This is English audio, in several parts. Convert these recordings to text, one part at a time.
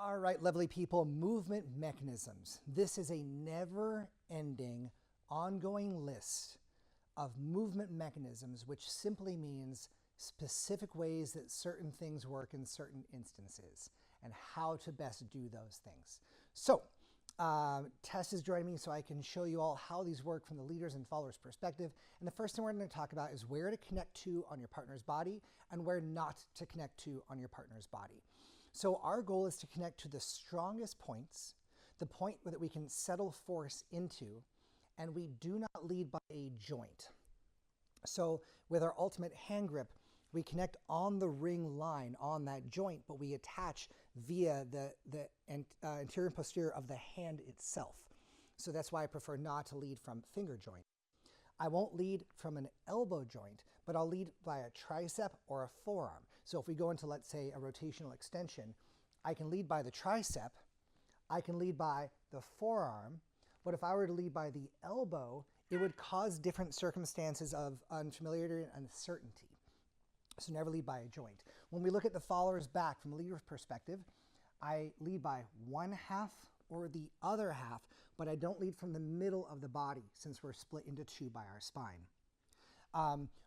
All right, lovely people, movement mechanisms. This is a never-ending, ongoing list of movement mechanisms, which simply means specific ways that certain things work in certain instances and how to best do those things. So, Tess is joining me so I can show you all how these work from the leaders and followers perspective. And the first thing we're going to talk about is where to connect to on your partner's body and where not to connect to on your partner's body. So our goal is to connect to the strongest points, the point that we can settle force into, and we do not lead by a joint. So with our ultimate hand grip, we connect on the ring line on that joint, but we attach via the anterior and posterior of the hand itself. So that's why I prefer not to lead from finger joint. I won't lead from an elbow joint, but I'll lead by a tricep or a forearm. So if we go into, let's say, a rotational extension, I can lead by the tricep, I can lead by the forearm, but if I were to lead by the elbow, it would cause different circumstances of unfamiliarity and uncertainty. So never lead by a joint. When we look at the follower's back from a leader's perspective, I lead by one half or the other half, but I don't lead from the middle of the body since we're split into two by our spine.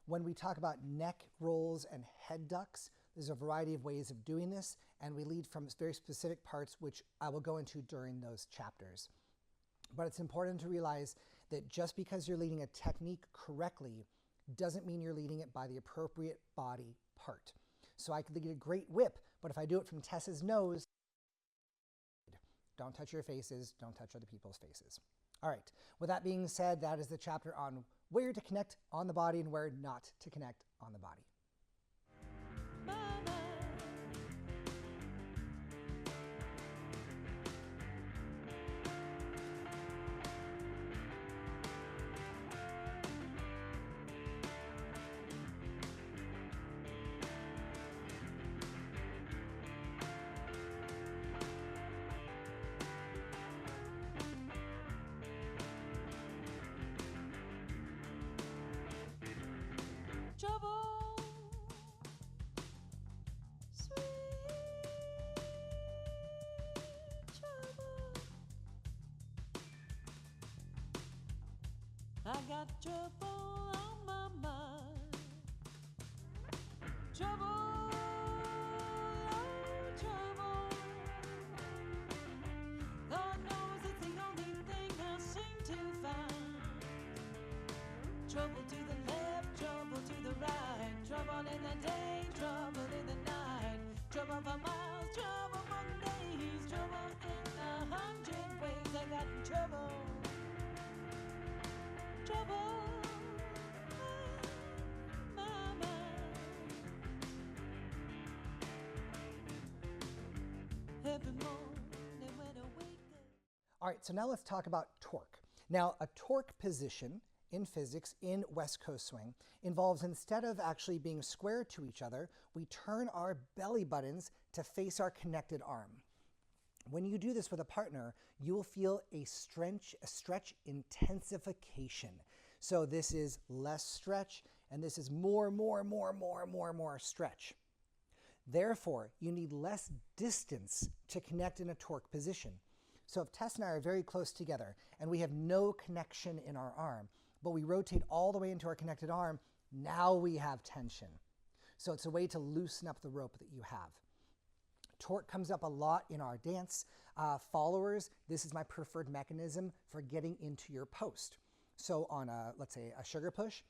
When we talk about neck rolls and head ducks, there's a variety of ways of doing this, and we lead from very specific parts, which I will go into during those chapters. But it's important to realize that just because you're leading a technique correctly doesn't mean you're leading it by the appropriate body part. So I could lead a great whip, but if I do it from Tess's nose, don't touch your faces, don't touch other people's faces. All right, with that being said, that is the chapter on where to connect on the body and where not to connect on the body. Trouble, sweet trouble. I got trouble on my mind. Trouble, oh trouble. God knows it's the only thing I seem to find. Trouble to the left, trouble to the right, trouble in the day, trouble in the night, trouble for miles, trouble for days, trouble in 100 ways. I got trouble, trouble in my mind. Every morning when I wake up. All right, so now let's talk about torque. Now, a torque position in physics, in West Coast swing, involves instead of actually being square to each other, we turn our belly buttons to face our connected arm. When you do this with a partner, you will feel a stretch intensification. So this is less stretch, and this is more stretch. Therefore, you need less distance to connect in a torque position. So if Tess and I are very close together, and we have no connection in our arm, but we rotate all the way into our connected arm, now we have tension. So it's a way to loosen up the rope that you have. Torque comes up a lot in our dance. Followers, this is my preferred mechanism for getting into your post. So on let's say a sugar push,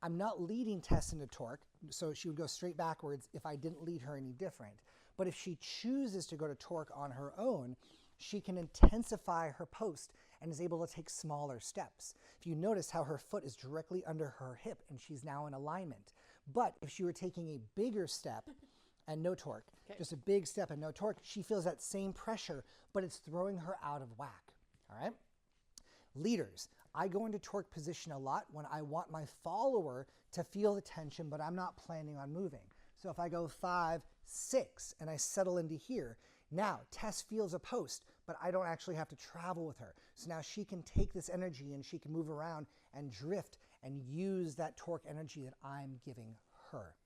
I'm not leading Tess into torque, so she would go straight backwards if I didn't lead her any different. But if she chooses to go to torque on her own, she can intensify her post and is able to take smaller steps. If you notice how her foot is directly under her hip and she's now in alignment. But if she were taking a bigger step and no torque, just a big step and no torque, she feels that same pressure, but it's throwing her out of whack, all right? Leaders, I go into torque position a lot when I want my follower to feel the tension, but I'm not planning on moving. So if I go 5, 6, and I settle into here, now Tess feels a post, but I don't actually have to travel with her. So now she can take this energy and she can move around and drift and use that torque energy that I'm giving her.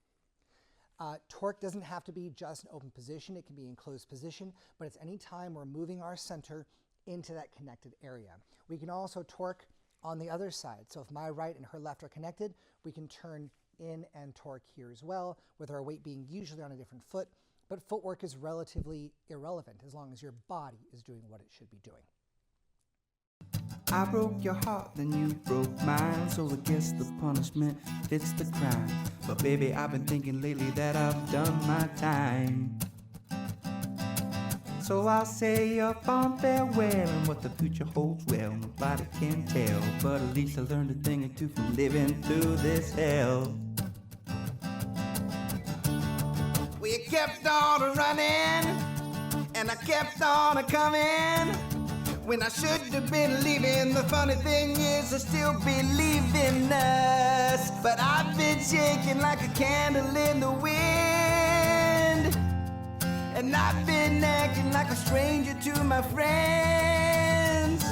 Torque doesn't have to be just an open position. It can be in closed position, but it's any time we're moving our center into that connected area. We can also torque on the other side. So if my right and her left are connected, we can turn in and torque here as well, with our weight being usually on a different foot. But footwork is relatively irrelevant as long as your body is doing what it should be doing. I broke your heart, then you broke mine, so I guess the punishment fits the crime. But baby, I've been thinking lately that I've done my time. So I'll say a fond farewell, and what the future holds, well, nobody can tell. But at least I learned a thing or two from living through this hell. Well, you kept on running, and I kept on coming, when I should have been leaving. The funny thing is I still believe in us, but I've been shaking like a candle in the wind, and I've been acting like a stranger to my friends,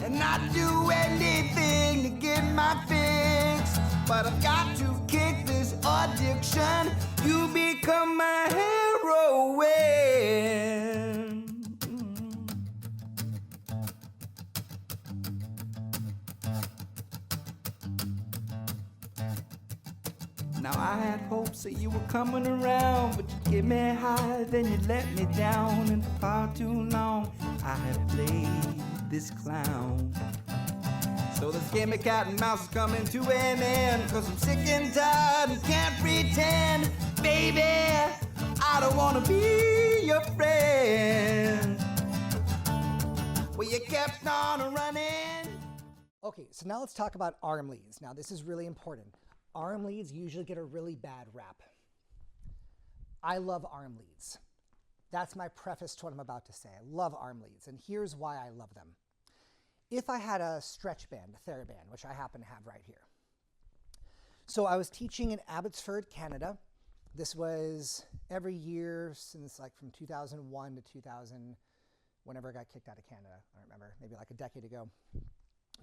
and I'd do anything to get my fix, but I've got to kick this addiction. You become my heroine. Now I had hopes that you were coming around, but you get me high, then you let me down. And for far too long I have played this clown. So this game of cat and mouse is coming to an end, 'cause I'm sick and tired and can't pretend. Baby, I don't wanna be your friend. Well, you kept on running. Okay, so now let's talk about arm leads. Now this is really important. Arm leads usually get a really bad rap. I love arm leads. That's my preface to what I'm about to say. I love arm leads, and here's why I love them. If I had a stretch band, a TheraBand, which I happen to have right here. So I was teaching in Abbotsford, Canada. This was every year since like from 2001 to 2000, whenever I got kicked out of Canada. I don't remember, maybe like a decade ago.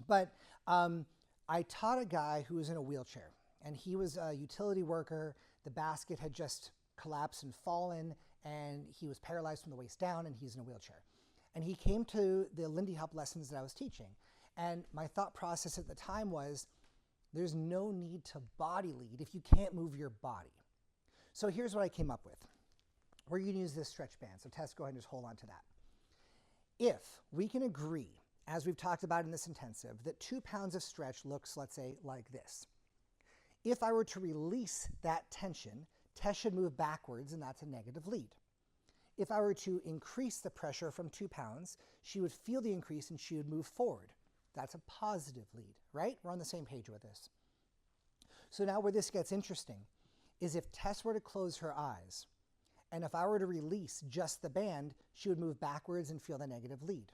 But I taught a guy who was in a wheelchair, and he was a utility worker. The basket had just collapsed and fallen, and he was paralyzed from the waist down, and he's in a wheelchair. And he came to the Lindy Hop lessons that I was teaching. And my thought process at the time was, there's no need to body lead if you can't move your body. So here's what I came up with. We're going to use this stretch band. So Tess, go ahead and just hold on to that. If we can agree, as we've talked about in this intensive, that 2 pounds of stretch looks, let's say, like this. If I were to release that tension, Tess should move backwards, and that's a negative lead. If I were to increase the pressure from 2 pounds, she would feel the increase and she would move forward. That's a positive lead, right? We're on the same page with this. So now where this gets interesting is if Tess were to close her eyes, and if I were to release just the band, she would move backwards and feel the negative lead.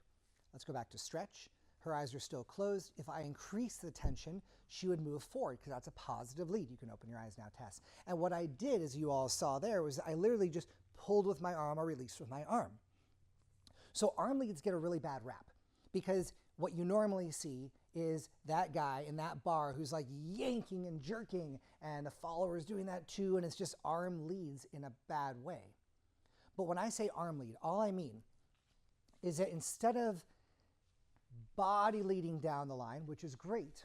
Let's go back to stretch. Her eyes are still closed. If I increase the tension, she would move forward because that's a positive lead. You can open your eyes now, Tess. And what I did, as you all saw there, was I literally just pulled with my arm or released with my arm. So arm leads get a really bad rap because what you normally see is that guy in that bar who's like yanking and jerking, and the follower's doing that too, and it's just arm leads in a bad way. But when I say arm lead, all I mean is that instead of body leading down the line, which is great,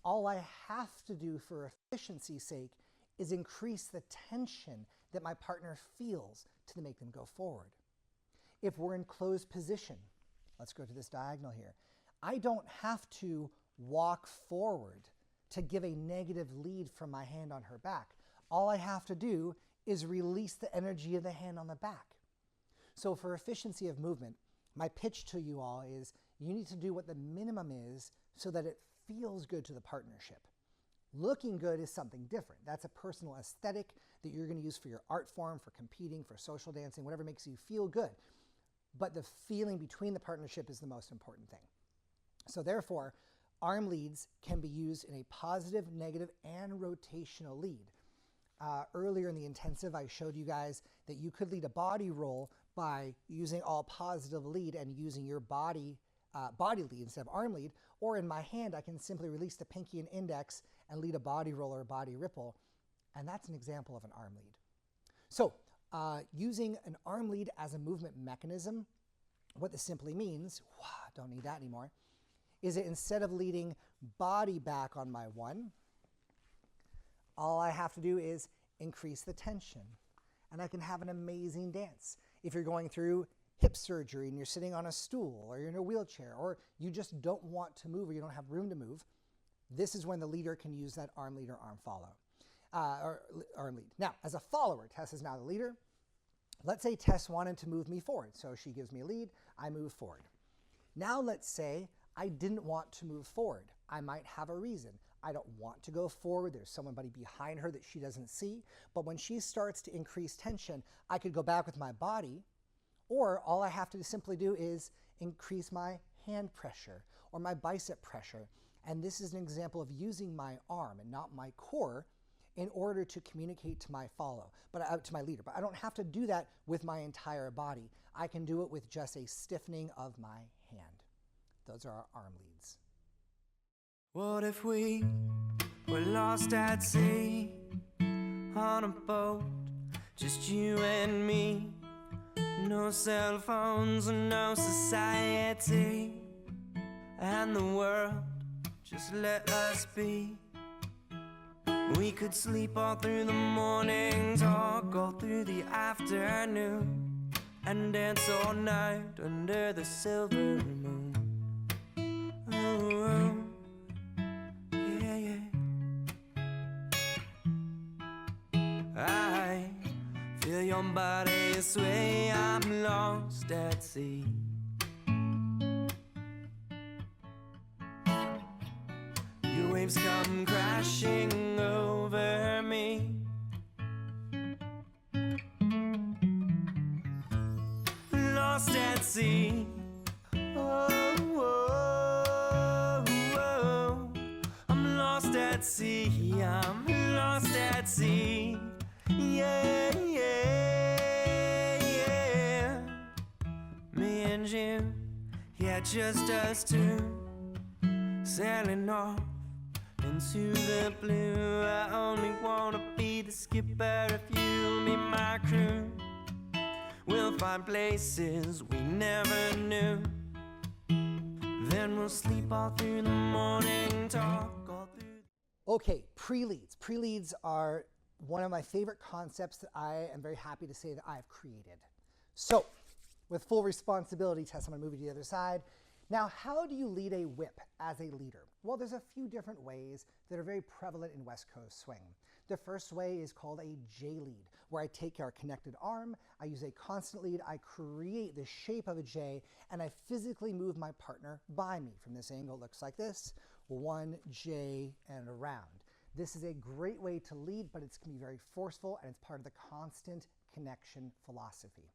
all I have to do for efficiency's sake is increase the tension that my partner feels to make them go forward. If we're in closed position, let's go to this diagonal here, I don't have to walk forward to give a negative lead from my hand on her back. All I have to do is release the energy of the hand on the back. So for efficiency of movement, my pitch to you all is you need to do what the minimum is so that it feels good to the partnership. Looking good is something different. That's a personal aesthetic that you're going to use for your art form, for competing, for social dancing, whatever makes you feel good. But the feeling between the partnership is the most important thing. So therefore, arm leads can be used in a positive, negative, and rotational lead. Earlier in the intensive, I showed you guys that you could lead a body roll by using all positive lead and using your body lead instead of arm lead, or in my hand, I can simply release the pinky and index and lead a body roll or a body ripple. And that's an example of an arm lead. So using an arm lead as a movement mechanism, what this simply means, don't need that anymore, is that instead of leading body back on my one, all I have to do is increase the tension. And I can have an amazing dance. If you're going through hip surgery and you're sitting on a stool or you're in a wheelchair or you just don't want to move or you don't have room to move, this is when the leader can use that arm lead or arm follow, or arm lead. Now, as a follower, Tess is now the leader. Let's say Tess wanted to move me forward. So she gives me a lead, I move forward. Now let's say I didn't want to move forward. I might have a reason. I don't want to go forward. There's somebody behind her that she doesn't see. But when she starts to increase tension, I could go back with my body, or all I have to simply do is increase my hand pressure or my bicep pressure. And this is an example of using my arm and not my core in order to communicate to my to my leader. But I don't have to do that with my entire body. I can do it with just a stiffening of my hand. Those are our arm leads. What if we were lost at sea on a boat, just you and me? No cell phones and no society, and the world just let us be. We could sleep all through the morning, talk all through the afternoon, and dance all night under the silver moon. Oh, yeah, yeah. I feel your body sway, I'm lost at sea. Your waves come crashing over me. Lost at sea. Oh, oh, oh. I'm lost at sea. I'm lost at sea. Yeah, yeah, yeah. Me and you, yeah, just us two, sailing off into the blue. I only wanna be the skipper if you'll be my crew. We'll find places we never knew. Then we'll sleep all through the morning, talk all through. Okay, pre-leads. Pre-leads are one of my favorite concepts that I am very happy to say that I've created. So, with full responsibility, Tess, I'm gonna move you to the other side. Now, how do you lead a whip as a leader? Well, there's a few different ways that are very prevalent in West Coast swing. The first way is called a J lead, where I take our connected arm, I use a constant lead, I create the shape of a J, and I physically move my partner by me. From this angle, it looks like this, 1J and around. This is a great way to lead, but it's going to be very forceful, and it's part of the constant connection philosophy.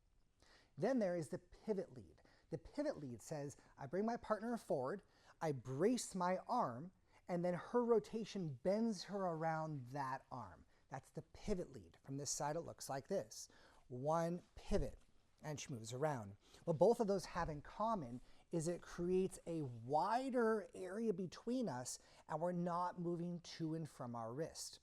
Then there is the pivot lead. The pivot lead says, I bring my partner forward, I brace my arm, and then her rotation bends her around that arm. That's the pivot lead. From this side, it looks like this. One pivot, and she moves around. What both of those have in common is it creates a wider area between us, and we're not moving to and from our wrist.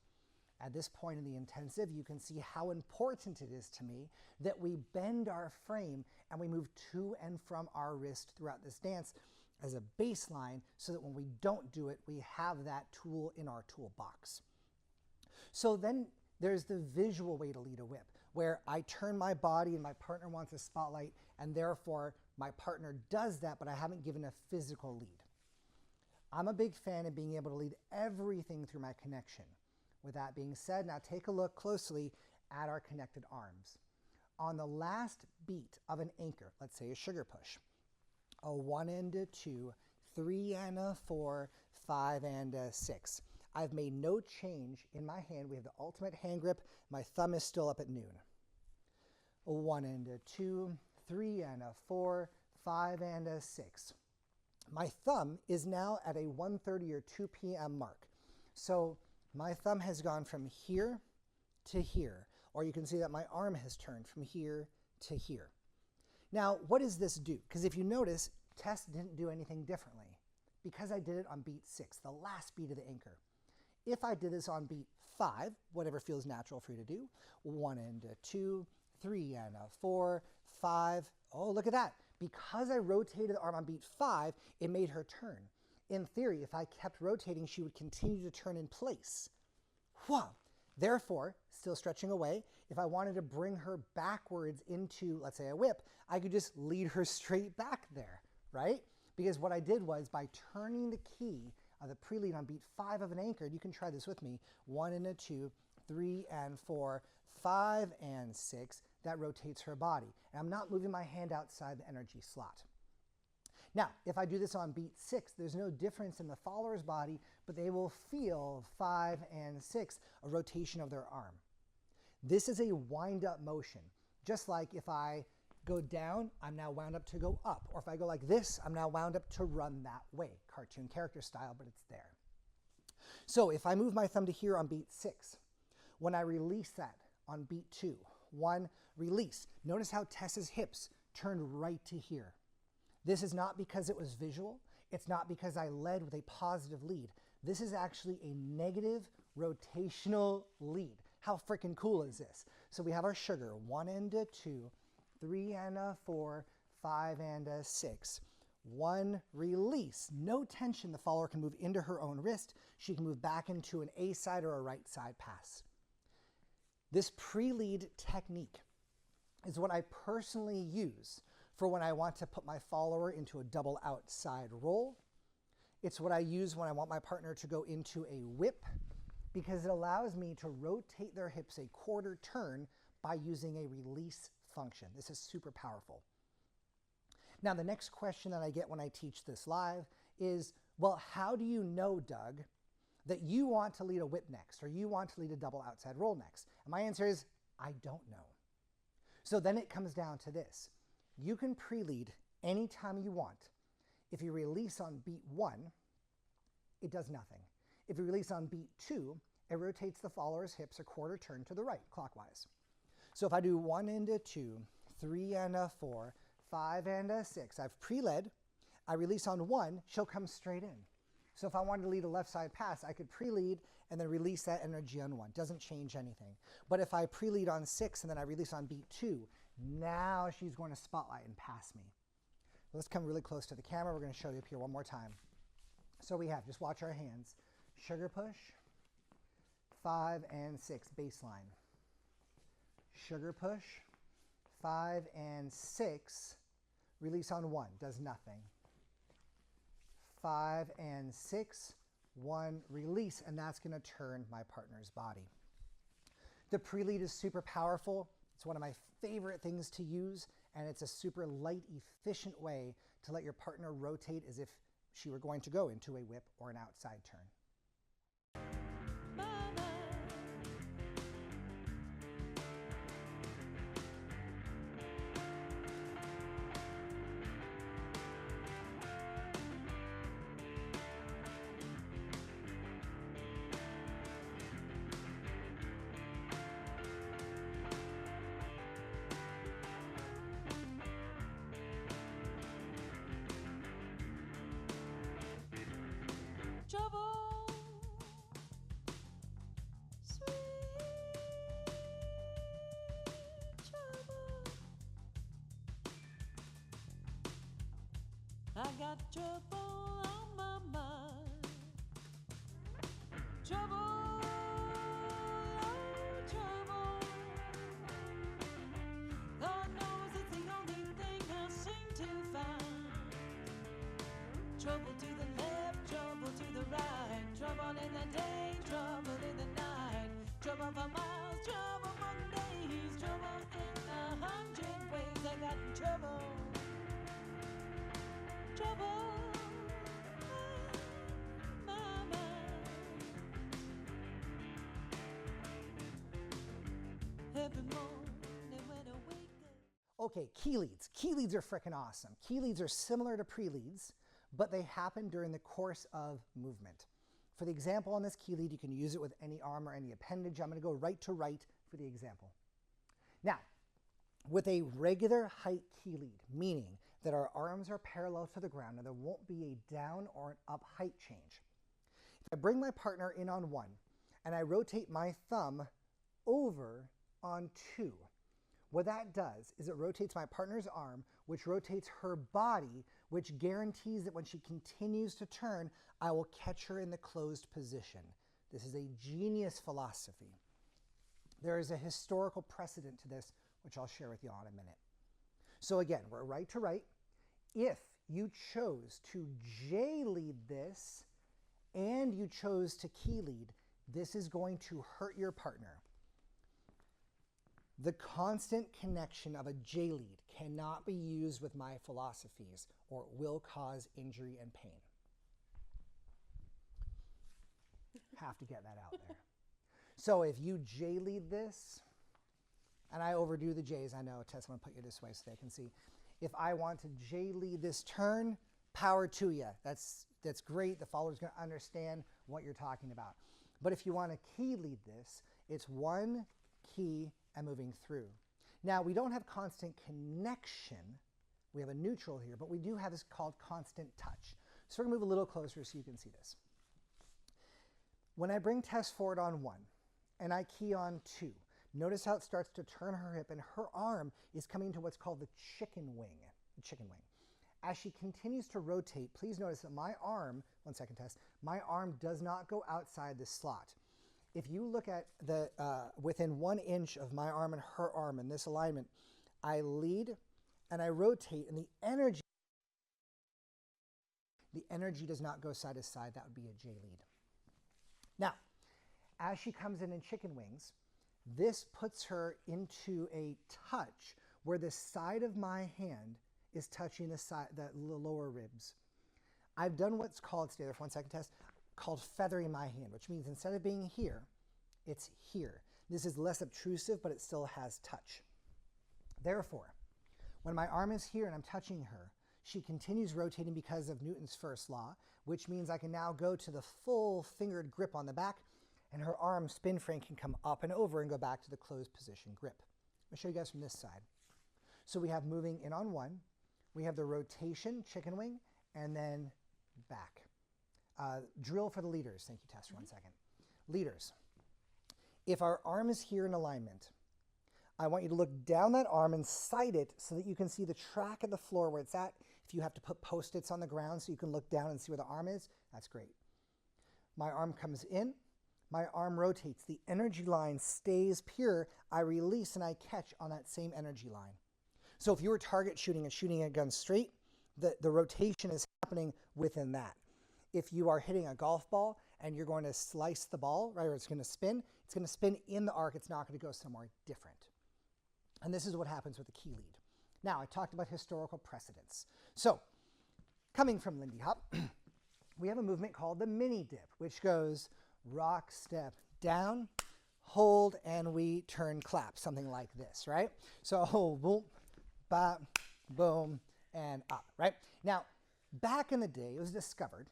At this point in the intensive, you can see how important it is to me that we bend our frame and we move to and from our wrist throughout this dance as a baseline, so that when we don't do it, we have that tool in our toolbox. So then there's the visual way to lead a whip, where I turn my body and my partner wants a spotlight, and therefore my partner does that, but I haven't given a physical lead. I'm a big fan of being able to lead everything through my connection. With that being said, now take a look closely at our connected arms. On the last beat of an anchor, let's say a sugar push, a 1 and a 2, 3 and a 4, 5 and a 6. I've made no change in my hand. We have the ultimate hand grip. My thumb is still up at noon. A 1 and a 2, 3 and a 4, 5 and a 6. My thumb is now at a 1:30 or 2 p.m. mark. So my thumb has gone from here to here, or you can see that my arm has turned from here to here. Now, what does this do? Because if you notice, Tess didn't do anything differently because I did it on beat 6, the last beat of the anchor. if I did this on beat 5, whatever feels natural for you to do, 1 and a 2, 3 and a 4, 5. Oh, look at that. Because I rotated the arm on beat 5, it made her turn. In theory, if I kept rotating, she would continue to turn in place. Wow. Therefore, still stretching away, if I wanted to bring her backwards into, let's say, a whip, I could just lead her straight back there, right? Because what I did was, by turning the key of the pre-lead on beat 5 of an anchored, you can try this with me, 1 and a 2, 3 and 4, 5 and 6, that rotates her body. And I'm not moving my hand outside the energy slot. Now, if I do this on beat 6, there's no difference in the follower's body, but they will feel 5 and 6, a rotation of their arm. This is a wind-up motion. Just like if I go down, I'm now wound up to go up. Or if I go like this, I'm now wound up to run that way. Cartoon character style, but it's there. So if I move my thumb to here on beat 6, when I release that on beat 2, 1, release. Notice how Tess's hips turned right to here. This is not because it was visual. It's not because I led with a positive lead. This is actually a negative rotational lead. How freaking cool is this? So we have our sugar, 1 and a 2, 3 and a 4, 5 and a 6. 1, release. No tension. The follower can move into her own wrist. She can move back into an A side or a right side pass. This pre-lead technique is what I personally use for when I want to put my follower into a double outside roll. It's what I use when I want my partner to go into a whip, because it allows me to rotate their hips a quarter turn by using a release function. This is super powerful. Now, the next question that I get when I teach this live is, well, how do you know, Doug, that you want to lead a whip next, or you want to lead a double outside roll next? And my answer is, I don't know. So then it comes down to this. You can pre-lead anytime you want. If you release on beat 1, it does nothing. If you release on beat 2, it rotates the follower's hips a quarter turn to the right, clockwise. So if I do 1 and a 2, 3 and a 4, 5 and a 6, I've pre-led, I release on 1, she'll come straight in. So if I wanted to lead a left side pass, I could pre-lead and then release that energy on 1. Doesn't change anything. But if I pre-lead on 6 and then I release on beat 2, now she's going to spotlight and pass me. Let's come really close to the camera. We're going to show you up here one more time. So we have, just watch our hands. Sugar push, 5 and 6, baseline. Sugar push, 5 and 6, release on 1, does nothing. 5 and 6, 1, release, and that's going to turn my partner's body. The pre-lead is super powerful. It's one of my favorite things to use, and it's a super light, efficient way to let your partner rotate as if she were going to go into a whip or an outside turn. Trouble, sweet trouble. I got trouble on my mind. Trouble, oh, trouble. Lord knows it's the only thing I seem to find. Trouble to the left, trouble to the right, trouble in the day, trouble in the night, trouble for miles, trouble for days, trouble in 100 ways. I got trouble, trouble in my mind. Every morning when I wake up. Okay, key leads. Key leads are freaking awesome. Key leads are similar to pre-leads, but they happen during the course of movement. For the example on this key lead, you can use it with any arm or any appendage. I'm going to go right to right for the example. Now, with a regular height key lead, meaning that our arms are parallel to the ground and there won't be a down or an up height change. If I bring my partner in on 1, and I rotate my thumb over on 2. What that does is it rotates my partner's arm, which rotates her body, which guarantees that when she continues to turn, I will catch her in the closed position. This is a genius philosophy. There is a historical precedent to this, which I'll share with you all in a minute. So again, we're right to right. If you chose to J lead this and you chose to key lead, this is going to hurt your partner. The constant connection of a J lead cannot be used with my philosophies, or it will cause injury and pain. Have to get that out there. So if you J lead this, and I overdo the J's, I know, Tess, I'm going to put you this way so they can see. If I want to J lead this turn, power to you. That's great. The follower's going to understand what you're talking about. But if you want to key lead this, it's one key and moving through. Now, we don't have constant connection. We have a neutral here, but we do have this called constant touch. So we're going to move a little closer so you can see this. When I bring Tess forward on 1 and I key on 2, notice how it starts to turn her hip and her arm is coming to what's called the chicken wing. As she continues to rotate, please notice that my arm, 1 second Tess, my arm does not go outside the slot. If you look at the within 1 inch of my arm and her arm in this alignment, I lead and I rotate, and the energy does not go side to side. That would be a J lead. Now, as she comes in chicken wings, this puts her into a touch where the side of my hand is touching the lower ribs. I've done what's called, stay there for 1 second Tess, called feathering my hand, which means instead of being here, it's here. This is less obtrusive, but it still has touch. Therefore, when my arm is here and I'm touching her, she continues rotating because of Newton's first law, which means I can now go to the full fingered grip on the back, and her arm spin frame can come up and over and go back to the closed position grip. Let me show you guys from this side. So we have moving in on 1, we have the rotation, chicken wing, and then back. Drill for the leaders. Thank you, Tess, for 1 second. Leaders. If our arm is here in alignment, I want you to look down that arm and sight it so that you can see the track of the floor where it's at. If you have to put Post-its on the ground so you can look down and see where the arm is, that's great. My arm comes in, my arm rotates. The energy line stays pure. I release and I catch on that same energy line. So if you were target shooting and shooting a gun straight, the rotation is happening within that. If you are hitting a golf ball and you're going to slice the ball, right, or it's going to spin in the arc. It's not going to go somewhere different. And this is what happens with the key lead. Now, I talked about historical precedents. So, coming from Lindy Hop, we have a movement called the mini dip, which goes rock, step, down, hold, and we turn clap, something like this, right? So, hold, boom, bop, boom, and up, right? Now, back in the day, it was discovered,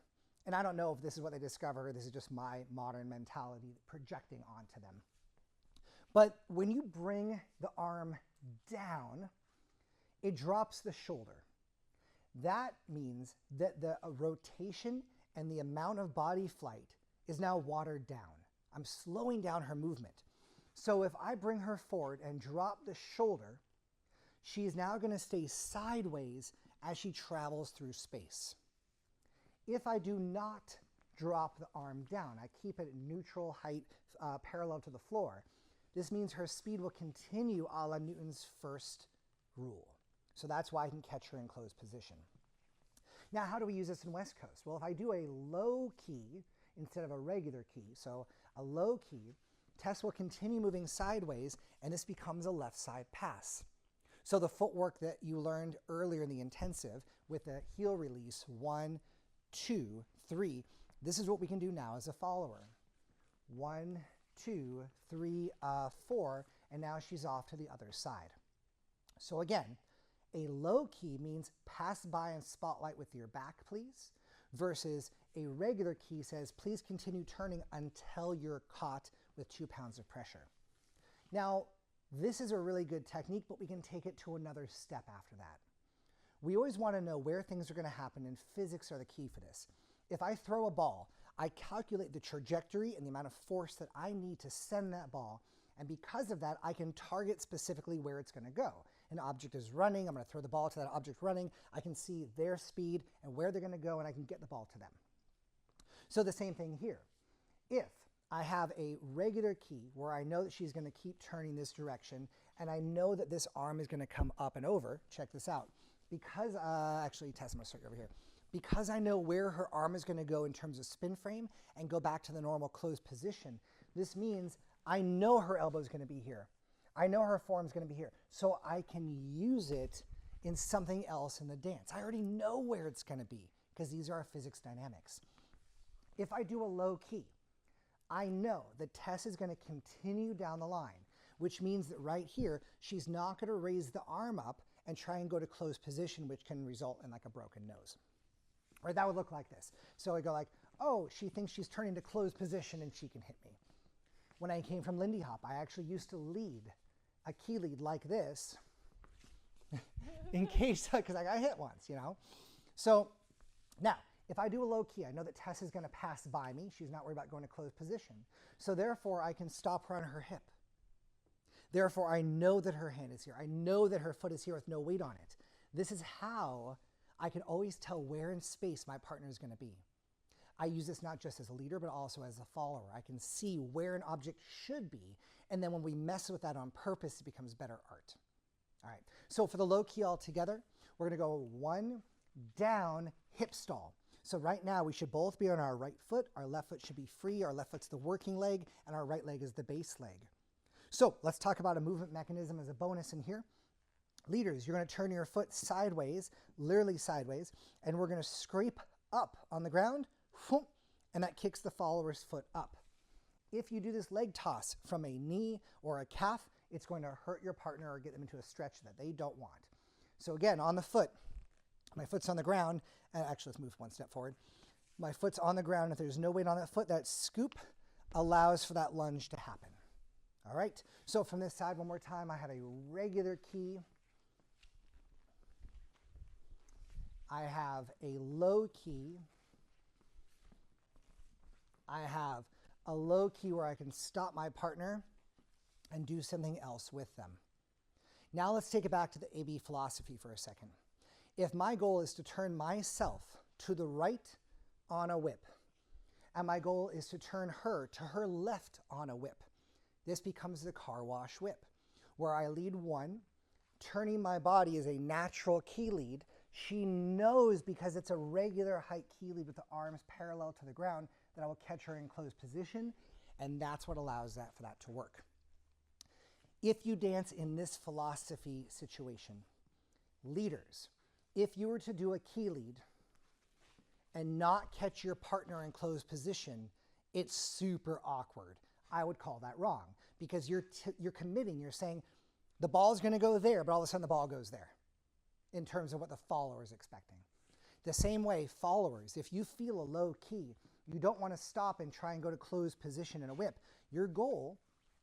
and I don't know if this is what they discovered or this is just my modern mentality projecting onto them. But when you bring the arm down, it drops the shoulder. That means that the rotation and the amount of body flight is now watered down. I'm slowing down her movement. So if I bring her forward and drop the shoulder, she's now going to stay sideways as she travels through space. If I do not drop the arm down, I keep it at neutral height parallel to the floor, this means her speed will continue a la Newton's first rule. So that's why I can catch her in closed position. Now, how do we use this in West Coast? Well, if I do a low key instead of a regular key, so a low key, Tess will continue moving sideways, and this becomes a left side pass. So the footwork that you learned earlier in the intensive with the heel release, 1, 2, 3, this is what we can do now as a follower. 1, 2, 3, 4, and now she's off to the other side. So again, a low key means pass by and spotlight with your back, please, versus a regular key says, please continue turning until you're caught with 2 pounds of pressure. Now, this is a really good technique, but we can take it to another step after that. We always want to know where things are going to happen, and physics are the key for this. If I throw a ball, I calculate the trajectory and the amount of force that I need to send that ball. And because of that, I can target specifically where it's going to go. An object is running, I'm going to throw the ball to that object running. I can see their speed and where they're going to go, and I can get the ball to them. So the same thing here. If I have a regular key where I know that she's going to keep turning this direction, and I know that this arm is going to come up and over, check this out. Because, actually, Tess, I'm going to start you over here. Because I know where her arm is going to go in terms of spin frame and go back to the normal closed position, this means I know her elbow is going to be here. I know her forearm is going to be here. So I can use it in something else in the dance. I already know where it's going to be because these are our physics dynamics. If I do a low key, I know that Tess is going to continue down the line, which means that right here, she's not going to raise the arm up and try and go to closed position, which can result in like a broken nose. Right, that would look like this. So I go like, oh, she thinks she's turning to closed position and she can hit me. When I came from Lindy Hop, I actually used to lead a key lead like this in case, because I got hit once, you know. So now, if I do a low key, I know that Tess is going to pass by me. She's not worried about going to closed position. So therefore, I can stop her on her hip. Therefore, I know that her hand is here. I know that her foot is here with no weight on it. This is how I can always tell where in space my partner is going to be. I use this not just as a leader, but also as a follower. I can see where an object should be, and then when we mess with that on purpose, it becomes better art. All right, so for the low key altogether, we're going to go 1, down, hip stall. So right now, we should both be on our right foot. Our left foot should be free. Our left foot's the working leg, and our right leg is the base leg. So let's talk about a movement mechanism as a bonus in here. Leaders, you're going to turn your foot sideways, literally sideways, and we're going to scrape up on the ground, and that kicks the follower's foot up. If you do this leg toss from a knee or a calf, it's going to hurt your partner or get them into a stretch that they don't want. So again, on the foot, my foot's on the ground, and actually let's move one step forward. My foot's on the ground. If there's no weight on that foot, that scoop allows for that lunge to happen. All right, so from this side, one more time, I have a regular key. I have a low key. I have a low key where I can stop my partner and do something else with them. Now let's take it back to the AB philosophy for a second. If my goal is to turn myself to the right on a whip, and my goal is to turn her to her left on a whip, this becomes the car wash whip, where I lead 1, turning my body is a natural key lead. She knows because it's a regular height key lead with the arms parallel to the ground that I will catch her in closed position, and that's what allows that for that to work. If you dance in this philosophy situation, leaders, if you were to do a key lead and not catch your partner in closed position, it's super awkward. I would call that wrong because you're committing, you're saying the ball's going to go there, but all of a sudden the ball goes there in terms of what the follower is expecting. The same way, followers, if you feel a low key, you don't want to stop and try and go to closed position in a whip. Your goal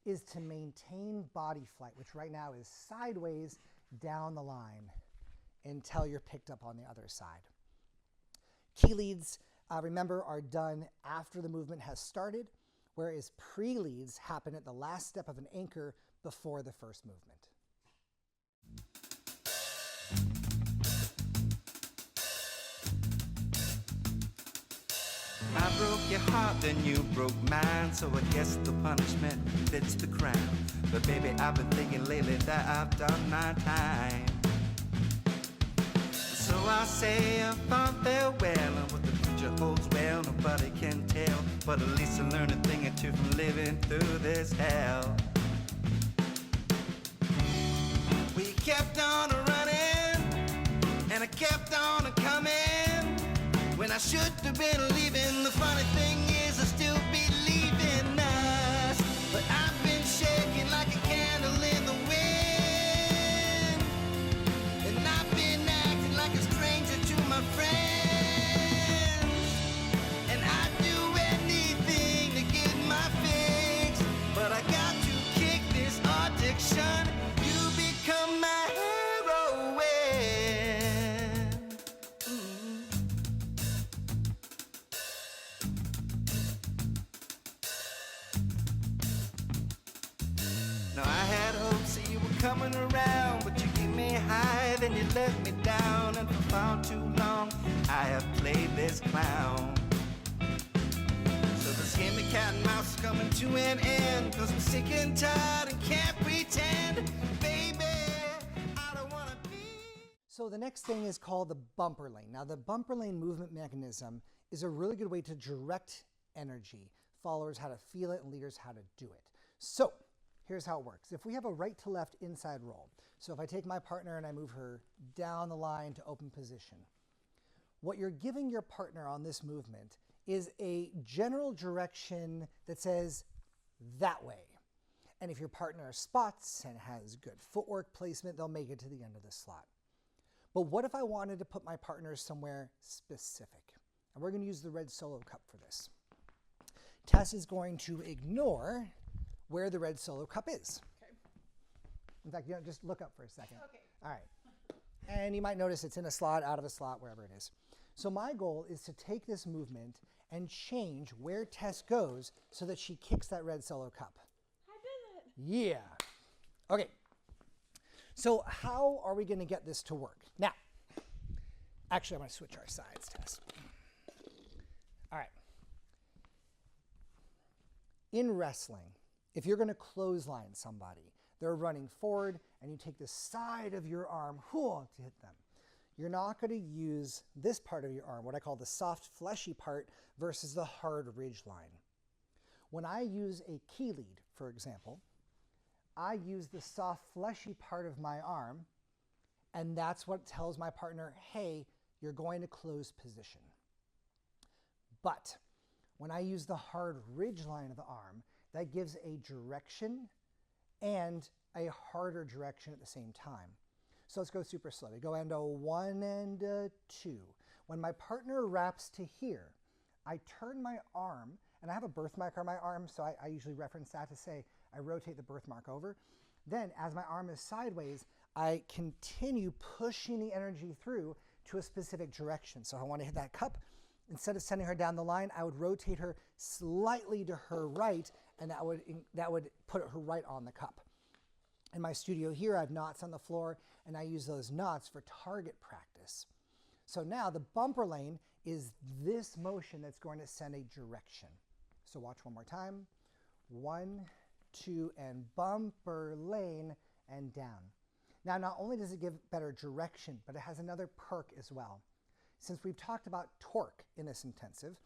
is to maintain body flight, which right now is sideways down the line until you're picked up on the other side. Key leads, remember, are done after the movement has started, whereas pre-leads happen at the last step of an anchor before the first movement. I broke your heart, then you broke mine, so I guess the punishment fits the crime. But baby, I've been thinking lately that I've done my time. So I say a fond farewell, and what the future holds, well, nobody can tell. But at least I learned a thing or two from living through this hell. We kept on running, and I kept on coming. When I should have been leaving, the funny thing is I still believe in us. But I've been shaking like a candle in the wind, and I've been acting like a stranger to my friends. And I'd do anything to get my fix, but I got to kick this addiction. You become my heroine. coming around, but you keep me high, then you let me down, and for far too long I have played this clown. So this game of cat and mouse is coming to an end, 'cause I'm sick and tired and can't pretend, baby, I don't wanna be. So the next thing is called the bumper lane. Now the bumper lane movement mechanism is a really good way to direct energy, followers how to feel it and leaders how to do it. So here's how it works. If we have a right to left inside roll, so if I take my partner and I move her down the line to open position, what you're giving your partner on this movement is a general direction that says that way. And if your partner spots and has good footwork placement, they'll make it to the end of the slot. But what if I wanted to put my partner somewhere specific? And we're going to use the red solo cup for this. Tess is going to ignore where the red solo cup is. Okay. In fact, you know, just look up for a second. Okay. All right. And you might notice it's in a slot, out of a slot, wherever it is. So my goal is to take this movement and change where Tess goes so that she kicks that red solo cup. I did it. Yeah. Okay. So how are we going to get this to work? Now, actually, I'm going to switch our sides, Tess. All right. In wrestling, if you're going to clothesline somebody, they're running forward, and you take the side of your arm to hit them. You're not going to use this part of your arm, what I call the soft, fleshy part, versus the hard ridge line. When I use a key lead, for example, I use the soft, fleshy part of my arm, and that's what tells my partner, hey, you're going to close position. But when I use the hard ridge line of the arm, that gives a direction and a harder direction at the same time. So let's go super slow. We go into 1 and 2. When my partner wraps to here, I turn my arm, and I have a birthmark on my arm, so I usually reference that to say I rotate the birthmark over. Then as my arm is sideways, I continue pushing the energy through to a specific direction. So if I want to hit that cup, instead of sending her down the line, I would rotate her slightly to her right, and that would put her right on the cup. In my studio here, I have knots on the floor, and I use those knots for target practice. So now the bumper lane is this motion that's going to send a direction. So watch one more time. 1, 2, and bumper lane and down. Now, not only does it give better direction, but it has another perk as well. Since we've talked about torque in this intensive,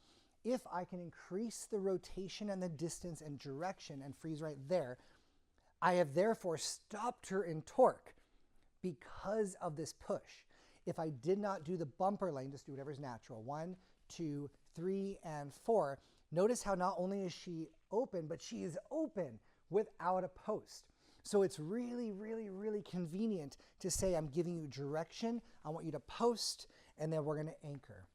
if I can increase the rotation and the distance and direction and freeze right there, I have therefore stopped her in torque because of this push. If I did not do the bumper lane, just do whatever's natural, 1, 2, 3, and 4, notice how not only is she open, but she is open without a post. So it's really, really, really convenient to say, I'm giving you direction, I want you to post, and then we're going to anchor.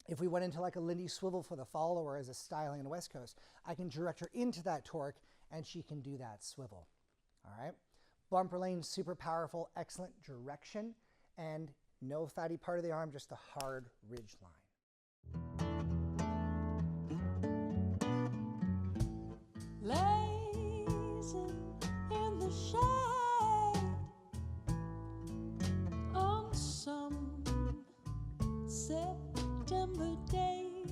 If we went into like a Lindy swivel for the follower as a styling on the West Coast, I can direct her into that torque, and she can do that swivel. All right? Bumper lane, super powerful, excellent direction, and no fatty part of the arm, just the hard ridge line. Lazy in the shade on some September day,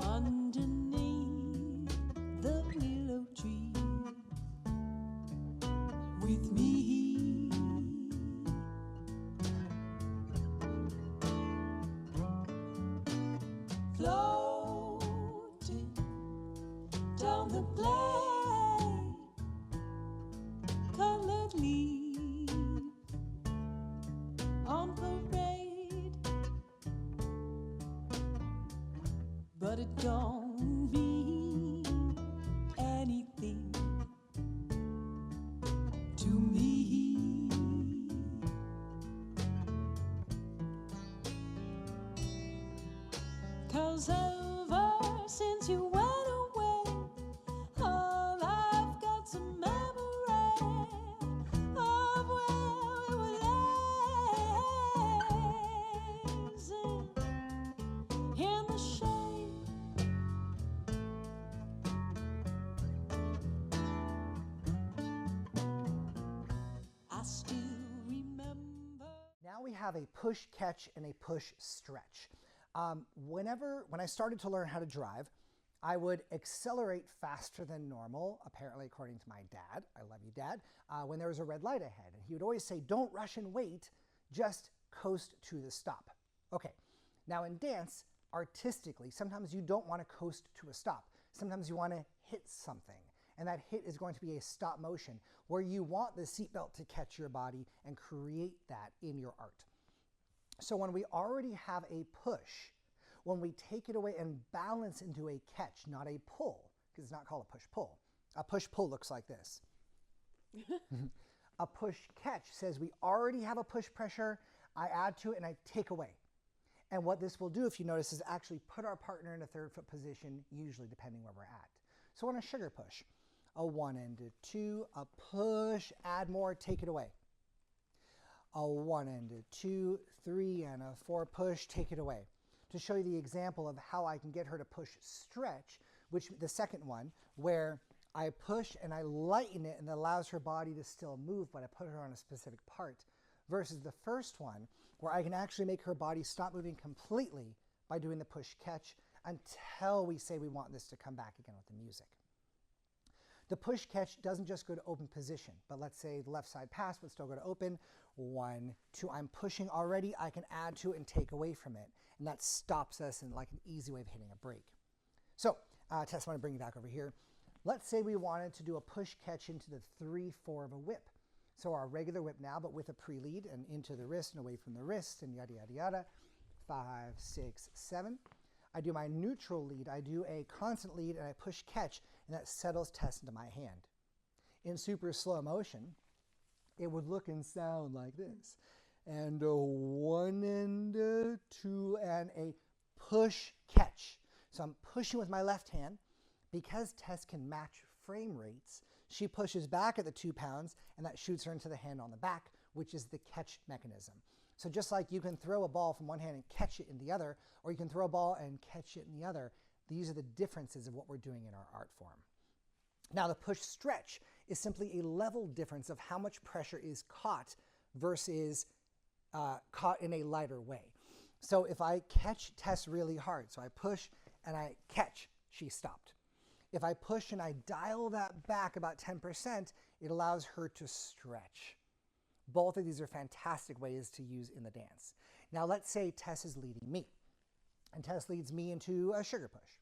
underneath the willow tree with me. Floating down the blade, colored leaf on parade, but it don't mean anything to me. 'Cause ever since you went away, all I've got's a memory of where we were lazing in the shade. have a push catch and a push stretch. When I started to learn how to drive, I would accelerate faster than normal, apparently according to my dad, I love you Dad, when there was a red light ahead. And he would always say, don't rush and wait, just coast to the stop. Okay, now in dance, artistically, sometimes you don't want to coast to a stop. Sometimes you want to hit something. And that hit is going to be a stop motion where you want the seatbelt to catch your body and create that in your art. So when we already have a push, when we take it away and balance into a catch, not a pull, because it's not called a push-pull. A push-pull looks like this. A push-catch says we already have a push pressure, I add to it and I take away. And what this will do, if you notice, is actually put our partner in a third foot position, usually depending where we're at. So on a sugar push, a 1 and a 2, a push, add more, take it away. A 1 and a 2, 3 and a 4, push, take it away. To show you the example of how I can get her to push stretch, which the second one, where I push and I lighten it and it allows her body to still move, but I put her on a specific part, versus the first one, where I can actually make her body stop moving completely by doing the push catch until we say we want this to come back again with the music. The push catch doesn't just go to open position, but let's say the left side pass would still go to open. 1, 2, I'm pushing already, I can add to it and take away from it. And that stops us in like an easy way of hitting a break. So, Tess, I want to bring you back over here. Let's say we wanted to do a push catch into the 3/4 of a whip. So our regular whip now, but with a pre-lead and into the wrist and away from the wrist and yada, yada, yada. 5, 6, 7. I do my neutral lead, I do a constant lead, and I push catch, and that settles Tess into my hand. In super slow motion, it would look and sound like this. And a 1 and a 2 and a push catch. So I'm pushing with my left hand. Because Tess can match frame rates, she pushes back at the 2 pounds, and that shoots her into the hand on the back, which is the catch mechanism. So just like you can throw a ball from one hand and catch it in the other, or you can throw a ball and catch it in the other, these are the differences of what we're doing in our art form. Now the push stretch is simply a level difference of how much pressure is caught versus caught in a lighter way. So if I catch Tess really hard, so I push and I catch, she stopped. If I push and I dial that back about 10%, it allows her to stretch. Both of these are fantastic ways to use in the dance. Now let's say Tess is leading me, and Tess leads me into a sugar push.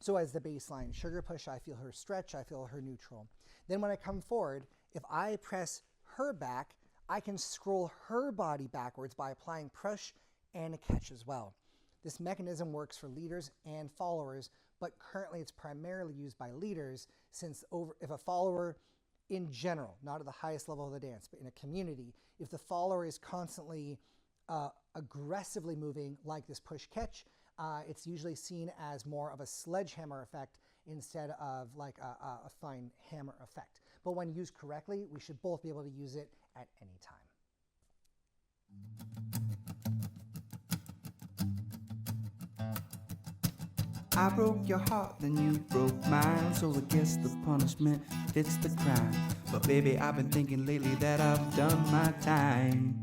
So as the baseline sugar push, I feel her stretch, I feel her neutral. Then when I come forward, if I press her back, I can scroll her body backwards by applying push and a catch as well. This mechanism works for leaders and followers, but currently it's primarily used by leaders, since if a follower in general, not at the highest level of the dance, but in a community, if the follower is constantly aggressively moving like this push catch, it's usually seen as more of a sledgehammer effect instead of like a fine hammer effect. But when used correctly, we should both be able to use it at any time. I broke your heart, then you broke mine, so I guess the punishment fits the crime. But baby, I've been thinking lately that I've done my time.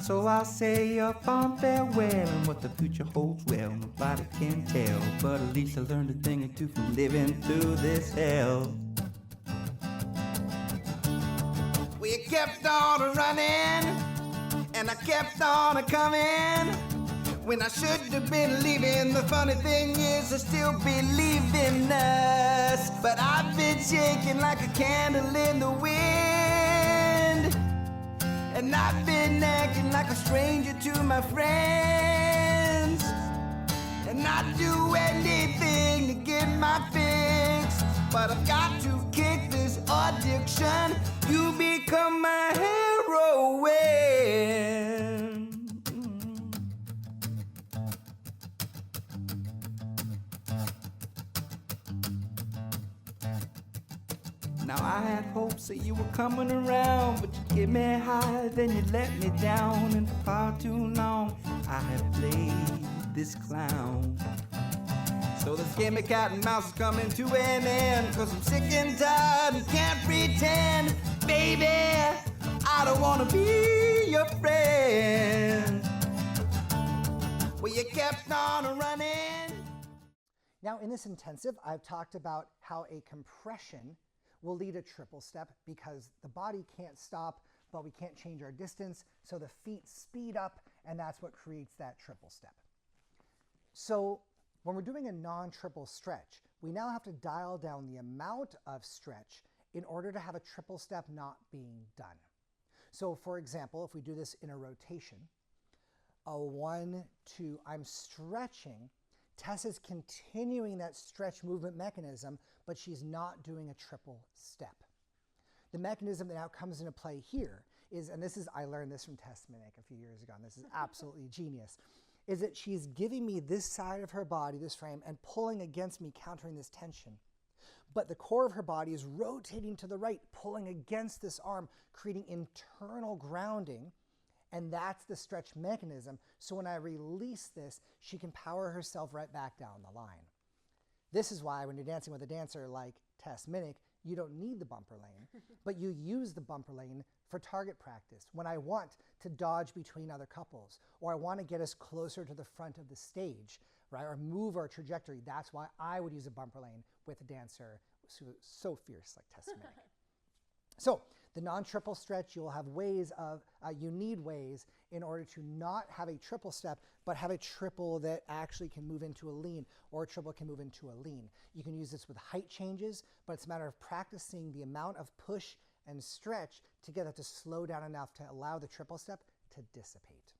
So I'll say a fond farewell, and what the future holds, well, nobody can tell. But at least I learned a thing or two from living through this hell. We kept on running, and I kept on coming. When I should have been leaving, the funny thing is I still believe in us. But I've been shaking like a candle in the wind, and I've been acting like a stranger to my friends, and I'd do anything to get my fix. But I've got to kick this addiction. You become my heroine. Now I had hopes that you were coming around, but you get me high, then you let me down. And for far too long I have played this clown. So this game of cat and mouse is coming to an end, 'cause I'm sick and tired and can't pretend. Baby, I don't wanna be your friend. Well, you kept on running. Now in this intensive, I've talked about how a compression will lead a triple step because the body can't stop, but we can't change our distance, so the feet speed up, and that's what creates that triple step. So when we're doing a non-triple stretch, we now have to dial down the amount of stretch in order to have a triple step not being done. So for example, if we do this in a rotation, a 1, 2, I'm stretching. Tess is continuing that stretch movement mechanism, but she's not doing a triple step. The mechanism that now comes into play here is, and this is, I learned this from Tess Minnick a few years ago, and this is absolutely genius, is that she's giving me this side of her body, this frame, and pulling against me, countering this tension. But the core of her body is rotating to the right, pulling against this arm, creating internal grounding, and that's the stretch mechanism. So when I release this, she can power herself right back down the line. This is why when you're dancing with a dancer like Tess Minnick, you don't need the bumper lane, but you use the bumper lane for target practice. When I want to dodge between other couples, or I want to get us closer to the front of the stage, right, or move our trajectory, that's why I would use a bumper lane with a dancer so fierce like Tess Minnick. So the non-triple stretch, you'll have ways of, you need ways in order to not have a triple step, but have a triple that actually can move into a lean, or a triple can move into a lean. You can use this with height changes, but it's a matter of practicing the amount of push and stretch to get it to slow down enough to allow the triple step to dissipate.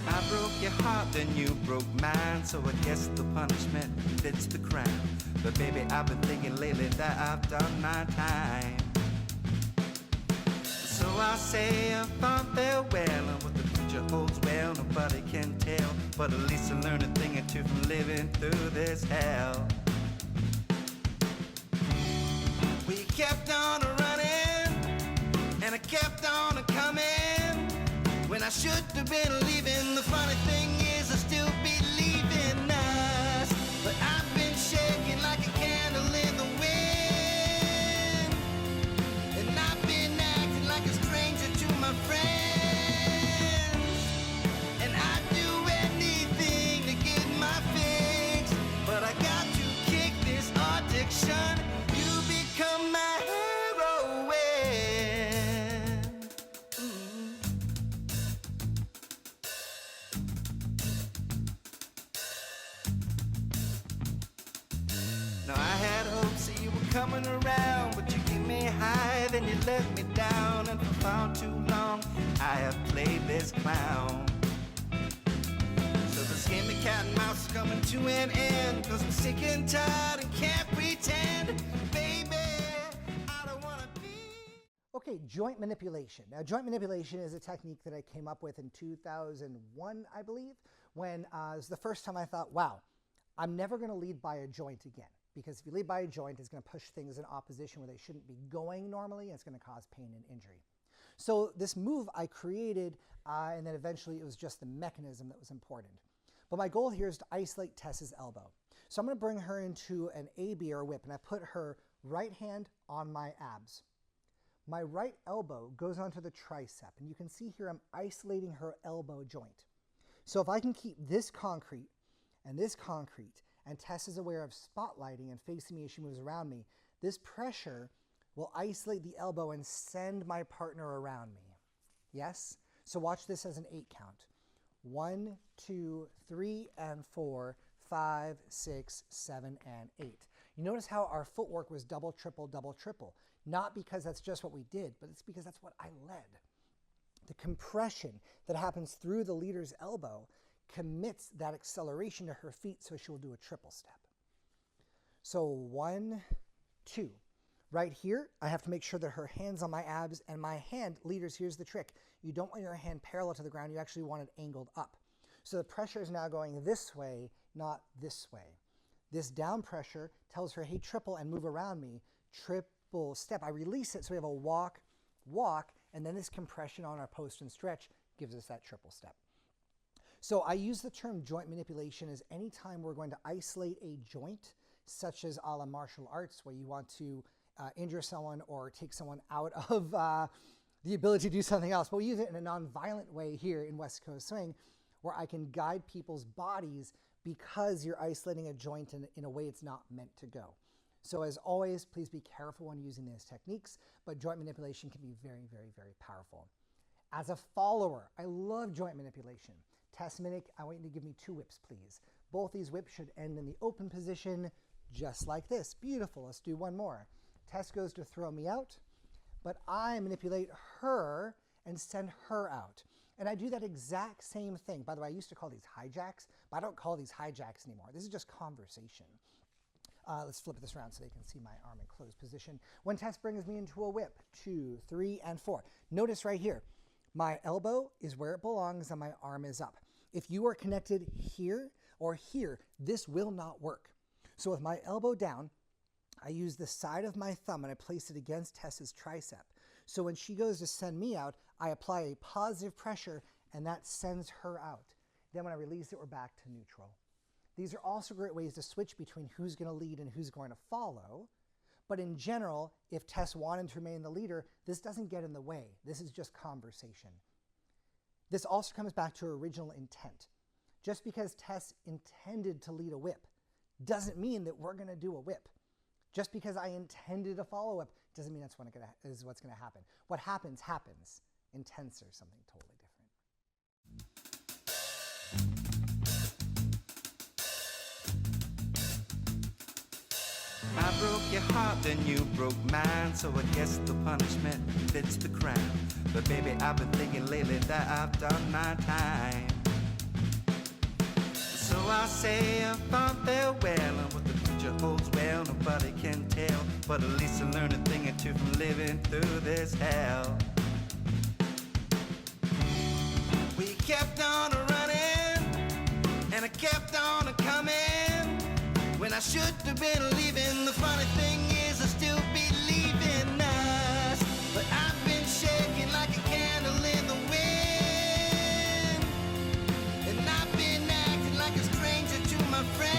I broke your heart, then you broke mine, so I guess the punishment fits the crime. But baby, I've been thinking lately that I've done my time. So I'll say a fond farewell, and what the future holds, well, nobody can tell. But at least I learned a thing or two from living through this hell. We kept on running, and I kept on coming. When I should have been leaving, the funny thing is I still believe in us. But I've been shaking like a candle in the wind, and I've been acting like a stranger to my friends. And I'd do anything to get my fix, but I got to kick this addiction. You become my heroine. Now I had hopes that you were coming around, but you keep me high, then you let me down. And for far too long, I have played this clown. So this game of cat and mouse is coming to an end, 'cause I'm sick and tired and can't pretend. Baby, I don't wanna be. Okay, joint manipulation. Now, joint manipulation is a technique that I came up with in 2001, I believe, when it was the first time I thought, wow, I'm never going to lead by a joint again. Because if you lead by a joint, it's going to push things in opposition where they shouldn't be going normally, and it's going to cause pain and injury. So this move I created, and then eventually it was just the mechanism that was important. But my goal here is to isolate Tess's elbow. So I'm going to bring her into an AB or whip, and I put her right hand on my abs. My right elbow goes onto the tricep, and you can see here I'm isolating her elbow joint. So if I can keep this concrete and this concrete, and Tess is aware of spotlighting and facing me as she moves around me, this pressure will isolate the elbow and send my partner around me. Yes? So watch this as an 8 count. 1, 2, 3, and 4, 5, 6, 7, and 8. You notice how our footwork was double, triple, not because that's just what we did, but it's because that's what I led. The compression that happens through the leader's elbow commits that acceleration to her feet, so she will do a triple step. So 1, 2. Right here, I have to make sure that her hand's on my abs, and my hand, leaders, here's the trick. You don't want your hand parallel to the ground, you actually want it angled up. So the pressure is now going this way, not this way. This down pressure tells her, hey, triple and move around me, triple step. I release it, so we have a walk, walk, and then this compression on our post and stretch gives us that triple step. So I use the term joint manipulation as any time we're going to isolate a joint such as a la martial arts, where you want to injure someone or take someone out of the ability to do something else. But we use it in a non-violent way here in West Coast Swing, where I can guide people's bodies because you're isolating a joint in a way it's not meant to go. So as always, please be careful when using these techniques, but joint manipulation can be very, very, very powerful. As a follower, I love joint manipulation. Tess, Minnick, I want you to give me 2 whips, please. Both these whips should end in the open position, just like this. Beautiful. Let's do one more. Tess goes to throw me out, but I manipulate her and send her out. And I do that exact same thing. By the way, I used to call these hijacks, but I don't call these hijacks anymore. This is just conversation. Let's flip this around so they can see my arm in closed position. When Tess brings me into a whip, 2, 3, and 4. Notice right here, my elbow is where it belongs and my arm is up. If you are connected here or here, this will not work. So with my elbow down, I use the side of my thumb and I place it against Tess's tricep. So when she goes to send me out, I apply a positive pressure and that sends her out. Then when I release it, we're back to neutral. These are also great ways to switch between who's going to lead and who's going to follow. But in general, if Tess wanted to remain the leader, this doesn't get in the way. This is just conversation. This also comes back to her original intent. Just because Tess intended to lead a whip doesn't mean that we're going to do a whip. Just because I intended to follow up doesn't mean that's what's going to happen. What happens, happens. Intents are something totally different. I broke your heart and you broke mine, so I guess the punishment fits the crime. But baby, I've been thinking lately that I've done my time. So I say a fond farewell, and what the future holds, well, nobody can tell. But at least I learned a thing or two from living through this hell. We kept on running, and I kept on coming. When I should have been leaving, the funny thing is I still believe in us. But I've been shaking like a candle in the wind, and I've been acting like a stranger to my friends.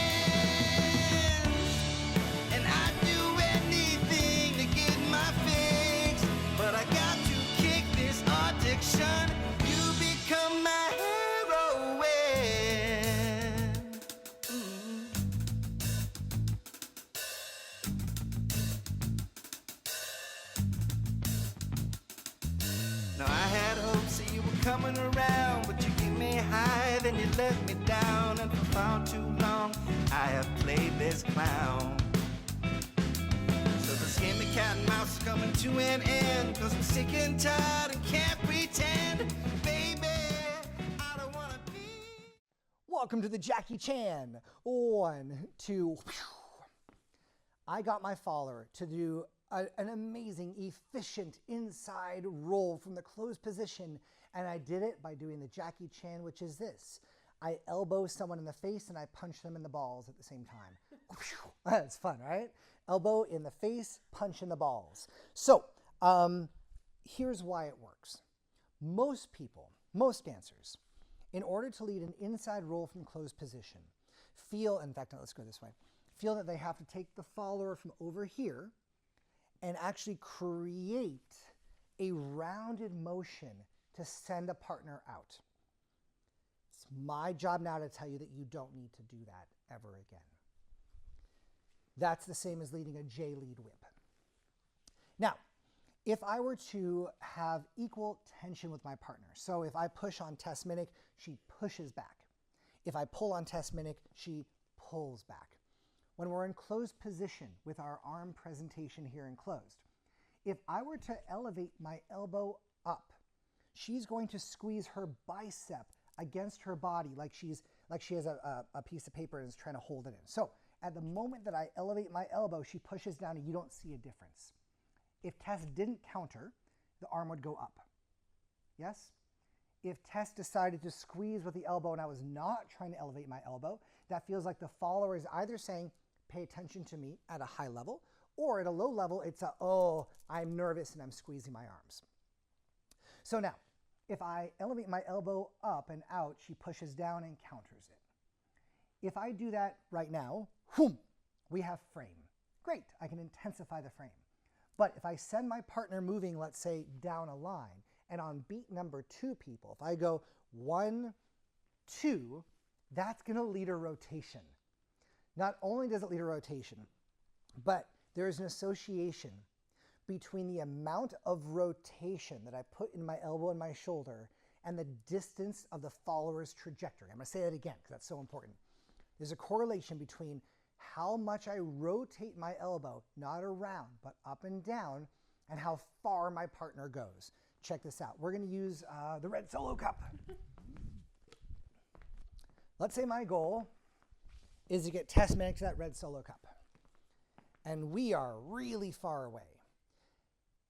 And I'd do anything to get my fix, but I got to kick this addiction. You become my heroine. Now I had hopes that you were coming around, but you gave me high, then you let me down, and for far too long I have played this clown. So this game of cat and mouse is coming to an end, 'cause I'm sick and tired and can't pretend, baby, I don't wanna be. Welcome to the Jackie Chan. 1, 2. I got my follower to do an amazing, efficient inside roll from the closed position, and I did it by doing the Jackie Chan, which is this. I elbow someone in the face and I punch them in the balls at the same time. That's fun, right? Elbow in the face, punch in the balls. So here's why it works. Most people, most dancers, in order to lead an inside roll from closed position, feel, in fact, no, let's go this way, feel that they have to take the follower from over here and actually create a rounded motion to send a partner out. It's my job now to tell you that you don't need to do that ever again. That's the same as leading a J-lead whip. Now, if I were to have equal tension with my partner, so if I push on Tess Minnick, she pushes back. If I pull on Tess Minnick, she pulls back. When we're in closed position with our arm presentation here in closed, if I were to elevate my elbow up, she's going to squeeze her bicep against her body like she has a piece of paper and is trying to hold it in. So at the moment that I elevate my elbow, she pushes down and you don't see a difference. If Tess didn't counter, the arm would go up. Yes? If Tess decided to squeeze with the elbow and I was not trying to elevate my elbow, that feels like the follower is either saying, pay attention to me at a high level, or at a low level, it's a, oh, I'm nervous and I'm squeezing my arms. So now, if I elevate my elbow up and out, she pushes down and counters it. If I do that right now, whoom, we have frame. Great, I can intensify the frame. But if I send my partner moving, let's say, down a line, and on beat number 2, people, if I go 1, 2, that's going to lead a rotation. Not only does it lead a rotation, but there is an association between the amount of rotation that I put in my elbow and my shoulder and the distance of the follower's trajectory. I'm going to say that again because that's so important. There's a correlation between how much I rotate my elbow, not around, but up and down, and how far my partner goes. Check this out. We're going to use the red solo cup. Let's say my goal is to get Tess Minnick to that red solo cup. And we are really far away.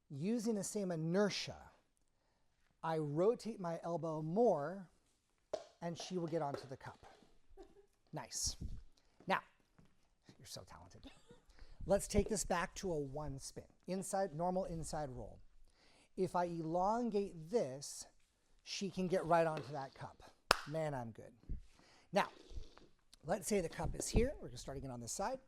Using the same inertia, I rotate my elbow more, and she will get onto the cup. Nice. Now, you're so talented. Let's take this back to a 1 spin. Normal inside roll. If I elongate this, she can get right onto that cup. Man, I'm good. Now, let's say the cup is here. We're starting it on this side.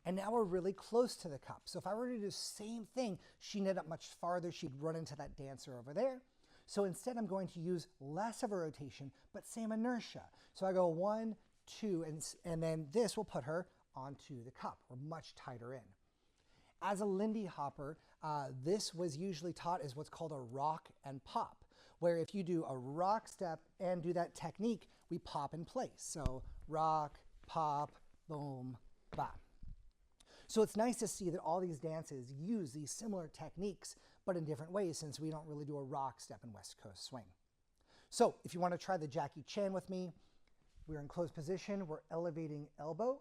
And now we're really close to the cup. So if I were to do the same thing, she'd end up much farther. She'd run into that dancer over there. So instead, I'm going to use less of a rotation, but same inertia. So I go 1, 2, and then this will put her onto the cup. We're much tighter in. As a Lindy hopper, this was usually taught as what's called a rock and pop, where if you do a rock step and do that technique, we pop in place. So rock, pop, boom, bop. So it's nice to see that all these dances use these similar techniques, but in different ways, since we don't really do a rock step in West Coast swing. So if you want to try the Jackie Chan with me, we're in closed position, we're elevating elbow,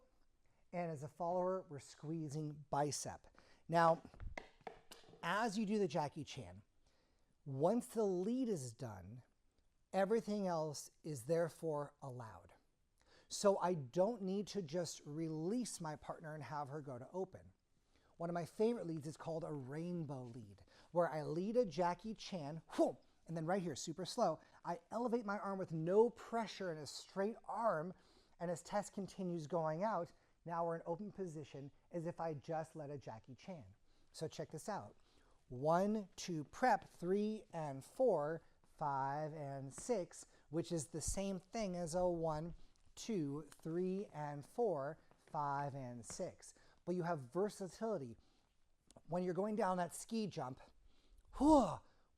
and as a follower, we're squeezing bicep. Now, as you do the Jackie Chan, once the lead is done, everything else is therefore allowed. So I don't need to just release my partner and have her go to open. One of my favorite leads is called a rainbow lead, where I lead a Jackie Chan, whoom, and then right here, super slow, I elevate my arm with no pressure and a straight arm, and as Tess continues going out, now we're in open position as if I just led a Jackie Chan. So check this out. 1, 2, prep, 3 and 4, 5 and 6, which is the same thing as a 1, 2, 3 and 4, 5 and 6. But you have versatility. When you're going down that ski jump,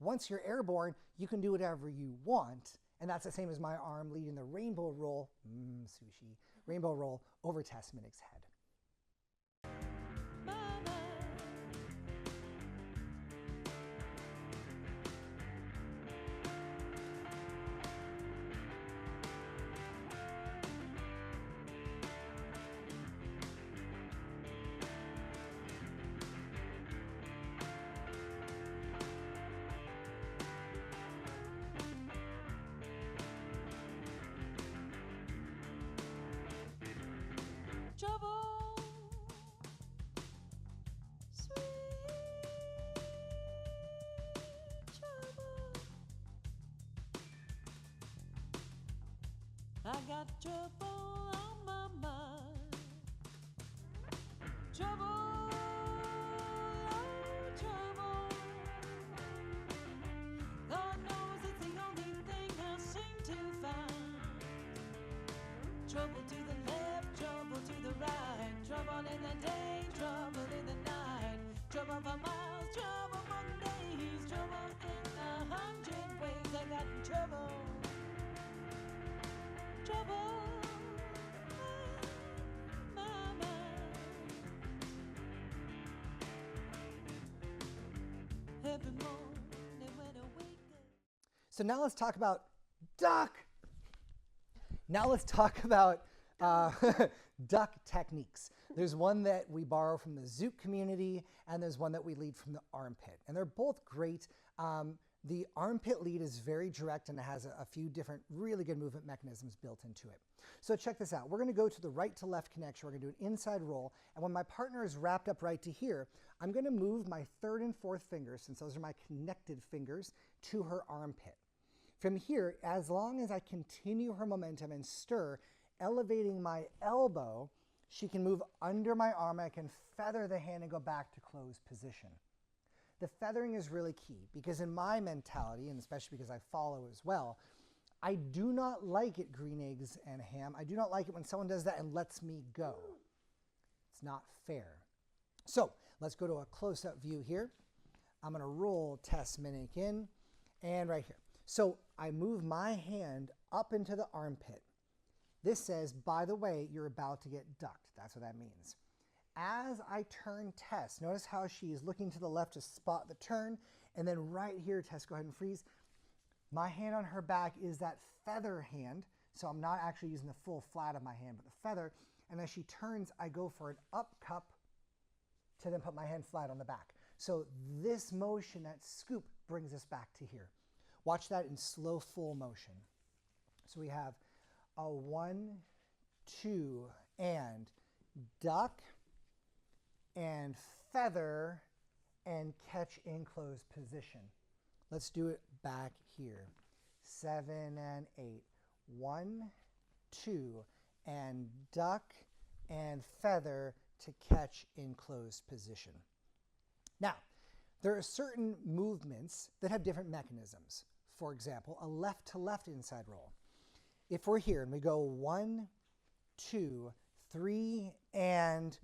once you're airborne, you can do whatever you want. And that's the same as my arm leading the rainbow roll, sushi, rainbow roll over Tess Minnick's head. Trouble, sweet trouble. I got trouble on my mind. Trouble, oh, trouble. God knows it's the only thing I seem to find. Trouble to the left, trouble to the right, trouble in the day, trouble in the night, trouble for miles, trouble for days, trouble in 100 ways. I got trouble, trouble in my mind. Every morning when I wake up. So now let's talk about duck. Now let's talk about duck techniques. There's one that we borrow from the Zoot community, and there's one that we lead from the armpit. And they're both great. The armpit lead is very direct, and it has a few different really good movement mechanisms built into it. So check this out. We're going to go to the right to left connection. We're going to do an inside roll. And when my partner is wrapped up right to here, I'm going to move my 3rd and 4th fingers, since those are my connected fingers, to her armpit. From here, as long as I continue her momentum and stir, elevating my elbow, she can move under my arm. I can feather the hand and go back to closed position. The feathering is really key because in my mentality, and especially because I follow as well, I do not like it, green eggs and ham. I do not like it when someone does that and lets me go. It's not fair. So let's go to a close-up view here. I'm going to roll Tess, Minnick in and right here. So I move my hand up into the armpit. This says, by the way, you're about to get ducked. That's what that means. As I turn Tess, notice how she is looking to the left to spot the turn. And then right here, Tess, go ahead and freeze. My hand on her back is that feather hand. So I'm not actually using the full flat of my hand, but the feather. And as she turns, I go for an up cup to then put my hand flat on the back. So this motion, that scoop, brings us back to here. Watch that in slow, full motion. So we have a 1, 2, and duck, and feather, and catch in closed position. Let's do it back here. 7 and 8. 1, 2, and duck, and feather to catch in closed position. Now, there are certain movements that have different mechanisms. For example, a left-to-left inside roll. If we're here and we go 1, 2, 3, and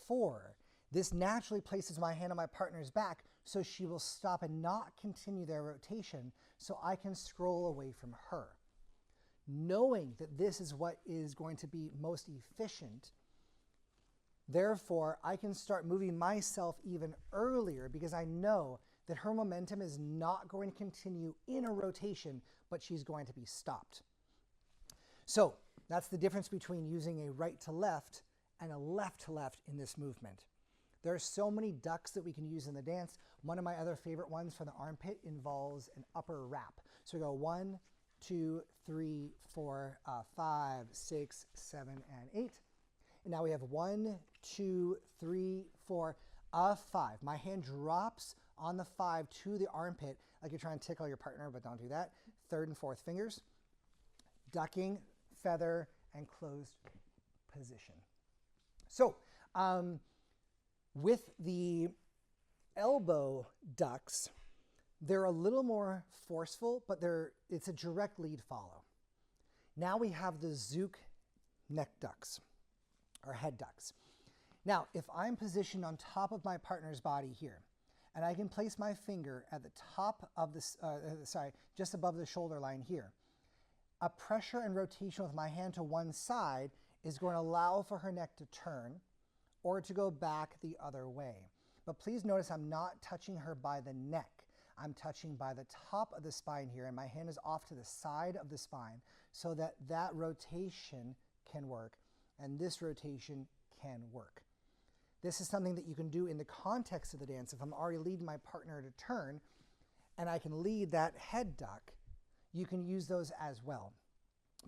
4, this naturally places my hand on my partner's back so she will stop and not continue their rotation so I can scroll away from her. Knowing that this is what is going to be most efficient, therefore I can start moving myself even earlier because I know that her momentum is not going to continue in a rotation, but she's going to be stopped. So that's the difference between using a right to left and a left to left in this movement. There are so many ducks that we can use in the dance. One of my other favorite ones from the armpit involves an upper wrap. So we go 1, 2, 3, 4, 5, 6, 7, and 8. And now we have 1, 2, 3, 4, 5. My hand drops on the 5 to the armpit, like you're trying to tickle your partner, but don't do that. 3rd and 4th fingers. Ducking, feather, and closed position. So with the elbow ducks, they're a little more forceful, but it's a direct lead follow. Now we have the Zook neck ducks, or head ducks. Now, if I'm positioned on top of my partner's body here, and I can place my finger at the top of the, just above the shoulder line here, a pressure and rotation with my hand to one side is going to allow for her neck to turn or to go back the other way. But please notice I'm not touching her by the neck. I'm touching by the top of the spine here, and my hand is off to the side of the spine so that that rotation can work and this rotation can work. This is something that you can do in the context of the dance. If I'm already leading my partner to turn and I can lead that head duck, you can use those as well.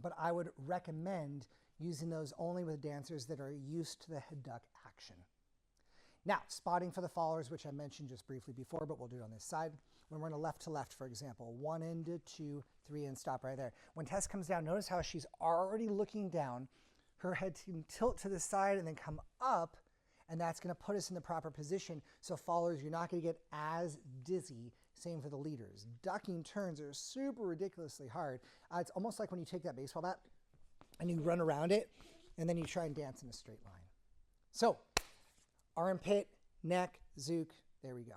But I would recommend using those only with dancers that are used to the head duck action. Now, spotting for the followers, which I mentioned just briefly before, but we'll do it on this side. When we're in a left to left, for example, 1 into 2, 3, and stop right there. When Tess comes down, notice how she's already looking down. Her head can tilt to the side and then come up, and that's going to put us in the proper position. So followers, you're not going to get as dizzy. Same for the leaders. Ducking turns are super ridiculously hard. It's almost like when you take that baseball bat and you run around it, and then you try and dance in a straight line. So, armpit, neck, Zook, there we go.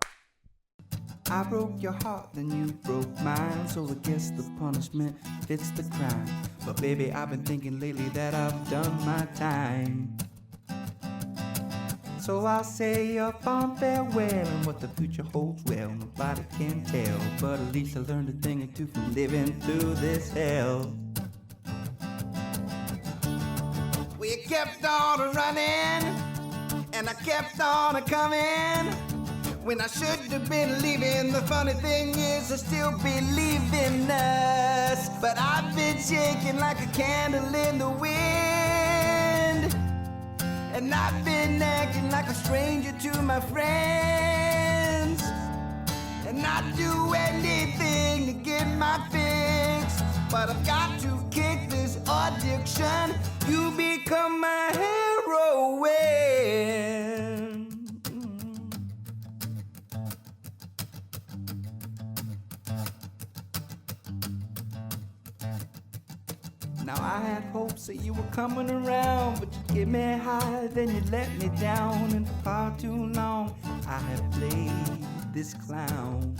I broke your heart, then you broke mine. So I guess the punishment fits the crime. But baby, I've been thinking lately that I've done my time. So I'll say a fond farewell, and what the future holds, well, nobody can tell. But at least I learned a thing or two from living through this hell. We kept on running, and I kept on coming. When I should have been leaving, the funny thing is I still believe in us. But I've been shaking like a candle in the wind, and I've been acting like a stranger to my friends, and I'd do anything to get my fix. But I've got to kick this addiction. You become my hero Now I had hopes that you were coming around, but you get me high, then you let me down. And for far too long, I have played this clown.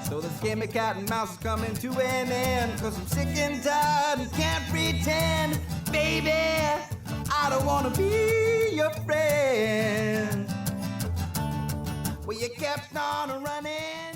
So this game of cat and mouse is coming to an end, 'cause I'm sick and tired and can't pretend. Baby, I don't wanna be your friend. Well, you kept on running.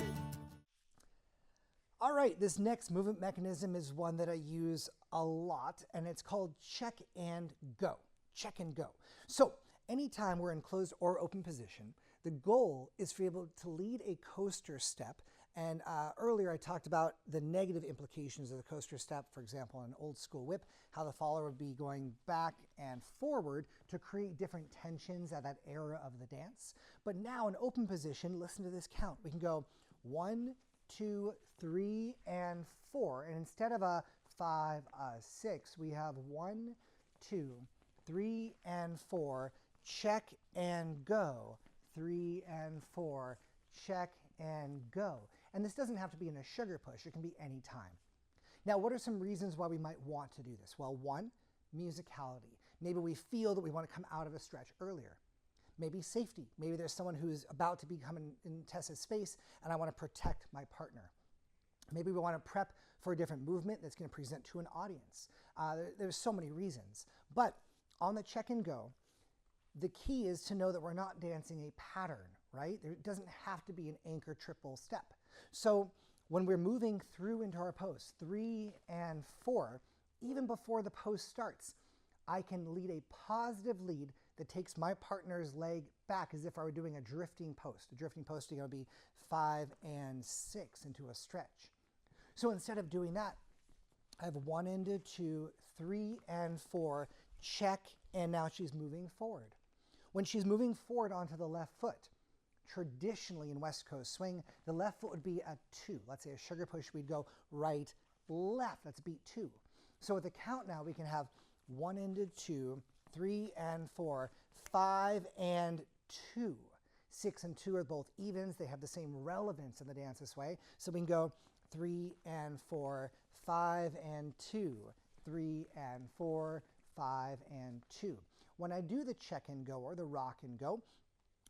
All right, this next movement mechanism is one that I use a lot, and it's called check and go. Check and go. So anytime we're in closed or open position, the goal is for you to be able to lead a coaster step. And earlier I talked about the negative implications of the coaster step, for example, in an old school whip, how the follower would be going back and forward to create different tensions at that era of the dance. But now in open position, listen to this count. We can go 1, 2, 3, and 4. And instead of a 5, 6, we have 1, 2, 3, and 4. Check and go. 3 and 4. Check and go. And this doesn't have to be in a sugar push. It can be any time. Now, what are some reasons why we might want to do this? Well, one, musicality. Maybe we feel that we want to come out of a stretch earlier. Maybe safety. Maybe there's someone who's about to become in Tess's space and I want to protect my partner. Maybe we want to prep for a different movement that's going to present to an audience. There's so many reasons. But on the check and go, the key is to know that we're not dancing a pattern, right? There doesn't have to be an anchor triple step. So when we're moving through into our pose, 3 and 4, even before the pose starts, I can lead a positive lead that takes my partner's leg back as if I were doing a drifting post. A drifting post is going to be 5 and 6 into a stretch. So instead of doing that, I have 1 and 2, 3 and 4, check, and now she's moving forward. When she's moving forward onto the left foot, traditionally in West Coast swing, the left foot would be a 2. Let's say a sugar push, we'd go right, left. That's beat 2. So with the count now, we can have 1 and 2, 3 and 4, 5 and 2. 6 and 2 are both evens. They have the same relevance in the dance this way. So we can go 3 and 4, 5 and 2, 3 and 4, 5 and 2. When I do the check and go or the rock and go,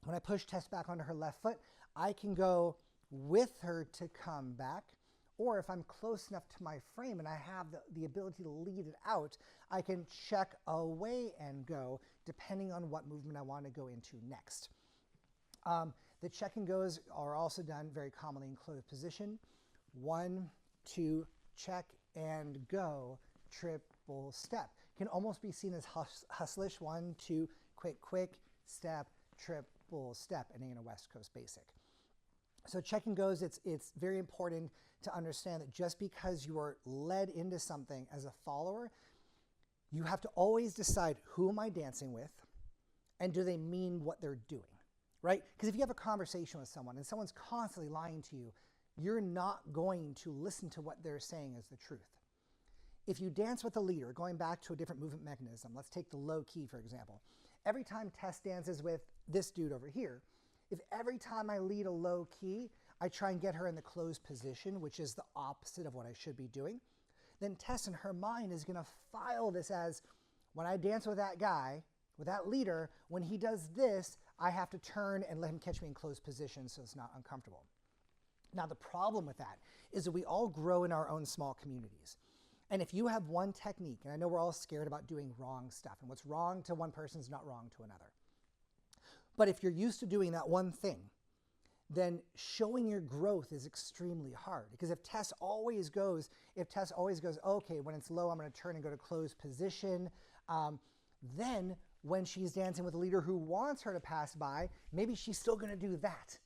when I push Tess back onto her left foot, I can go with her to come back, or if I'm close enough to my frame and I have the ability to lead it out, I can check away and go depending on what movement I want to go into next. The check and goes are also done very commonly in closed position. 1, 2, check and go, triple step. Can almost be seen as hustlish. 1, 2, quick, quick, step, triple step, and in a West Coast basic. So check and goes, it's very important to understand that just because you are led into something as a follower, you have to always decide who am I dancing with and do they mean what they're doing, right? Because if you have a conversation with someone and someone's constantly lying to you, you're not going to listen to what they're saying as the truth. If you dance with a leader, going back to a different movement mechanism, let's take the low key, for example. Every time Tess dances with this dude over here, if every time I lead a low key, I try and get her in the closed position, which is the opposite of what I should be doing, then Tess in her mind is going to file this as, when I dance with that guy, with that leader, when he does this, I have to turn and let him catch me in closed position so it's not uncomfortable. Now, the problem with that is that we all grow in our own small communities. And if you have one technique, and I know we're all scared about doing wrong stuff, and what's wrong to one person is not wrong to another. But if you're used to doing that one thing, then showing your growth is extremely hard. Because if Tess always goes, okay, when it's low, I'm going to turn and go to closed position, then when she's dancing with a leader who wants her to pass by, maybe she's still going to do that.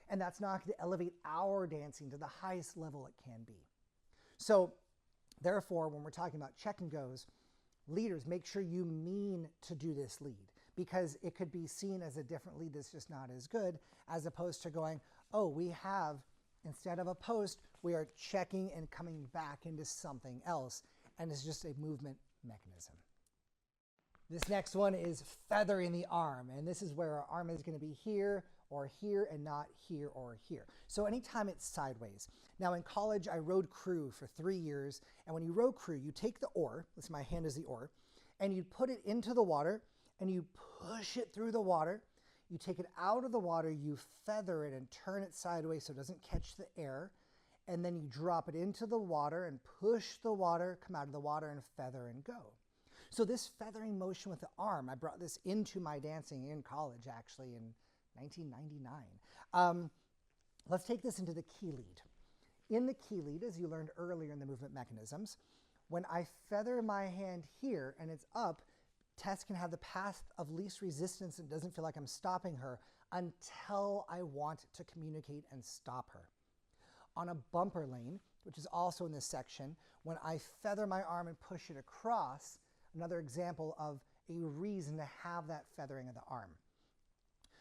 And that's not going to elevate our dancing to the highest level it can be. So therefore, when we're talking about check and goes, leaders, make sure you mean to do this lead, because it could be seen as a different lead that's just not as good, as opposed to going, oh, we have, instead of a post, we are checking and coming back into something else, and it's just a movement mechanism. This next one is feathering the arm, and this is where our arm is going to be here or here and not here or here. So anytime it's sideways. Now in college, I rowed crew for 3 years. And when you row crew, you take the oar, this my hand is the oar, and you put it into the water and you push it through the water. You take it out of the water, you feather it and turn it sideways so it doesn't catch the air. And then you drop it into the water and push the water, come out of the water and feather and go. So this feathering motion with the arm, I brought this into my dancing in college actually in 1999. Let's take this into the key lead. In the key lead, as you learned earlier in the movement mechanisms, when I feather my hand here and it's up, Tess can have the path of least resistance and doesn't feel like I'm stopping her until I want to communicate and stop her. On a bumper lane, which is also in this section, when I feather my arm and push it across, another example of a reason to have that feathering of the arm.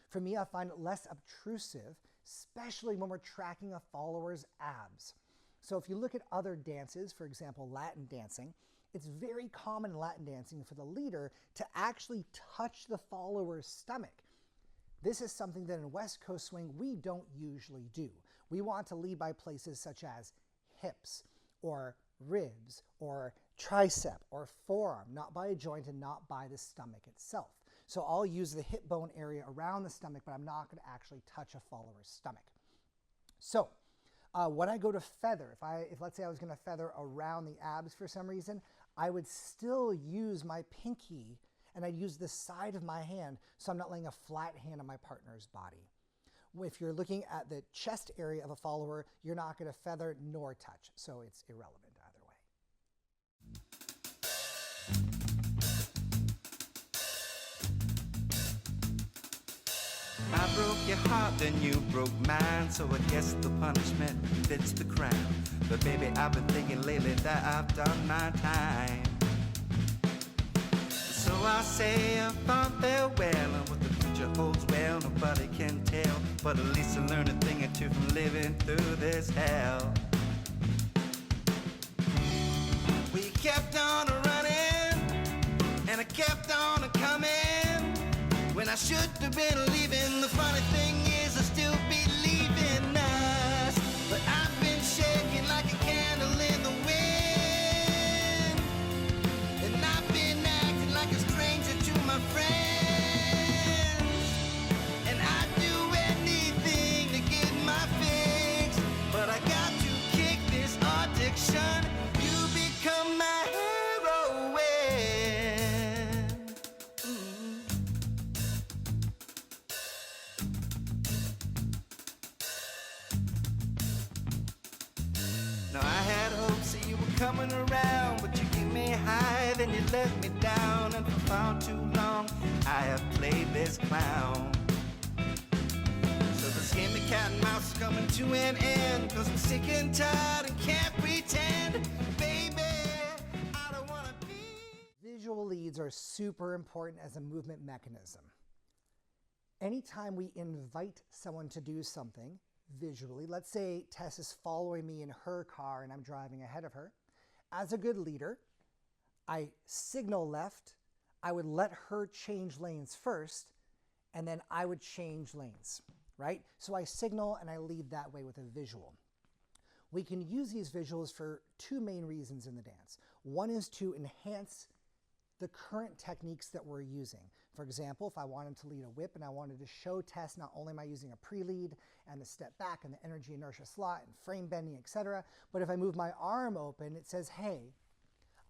For me, I find it less obtrusive, especially when we're tracking a follower's abs. So if you look at other dances, for example, Latin dancing, it's very common in Latin dancing for the leader to actually touch the follower's stomach. This is something that in West Coast swing we don't usually do. We want to lead by places such as hips or ribs or tricep or forearm, not by a joint and not by the stomach itself. So I'll use the hip bone area around the stomach, but I'm not going to actually touch a follower's stomach. So when I go to feather, if let's say I was going to feather around the abs for some reason, I would still use my pinky and I'd use the side of my hand so I'm not laying a flat hand on my partner's body. If you're looking at the chest area of a follower, you're not going to feather nor touch, so it's irrelevant either way. I broke your heart, then you broke mine, so I guess the punishment fits the crime. But baby, I've been thinking lately that I've done my time. So I say a fond farewell, and what the future holds, well, nobody can tell. But at least I learned a thing or two from living through this hell. We kept on running, and I kept on coming. When I should have been leaving, the funny thing is I still believe in us. But I've been shaking like a candle in the wind, and I've been acting like a stranger to my friends. And I'd do anything to get my fix, but I got to kick this addiction. You become my heroine. Now I had hopes that you were coming around, but you gave me high, then you let me down. And for far too long, I have played this clown. So this game of cat and mouse is coming to an end, 'cause I'm sick and tired and can't pretend. Baby, I don't wanna be. Visual leads are super important as a movement mechanism. Anytime we invite someone to do something visually, let's say Tess is following me in her car and I'm driving ahead of her. As a good leader, I signal left, I would let her change lanes first, and then I would change lanes, right? So I signal and I lead that way with a visual. We can use these visuals for two main reasons in the dance. One is to enhance the current techniques that we're using. For example, if I wanted to lead a whip and I wanted to show Tess not only am I using a pre-lead and the step back and the energy inertia slot and frame bending, etc., but if I move my arm open, it says, hey,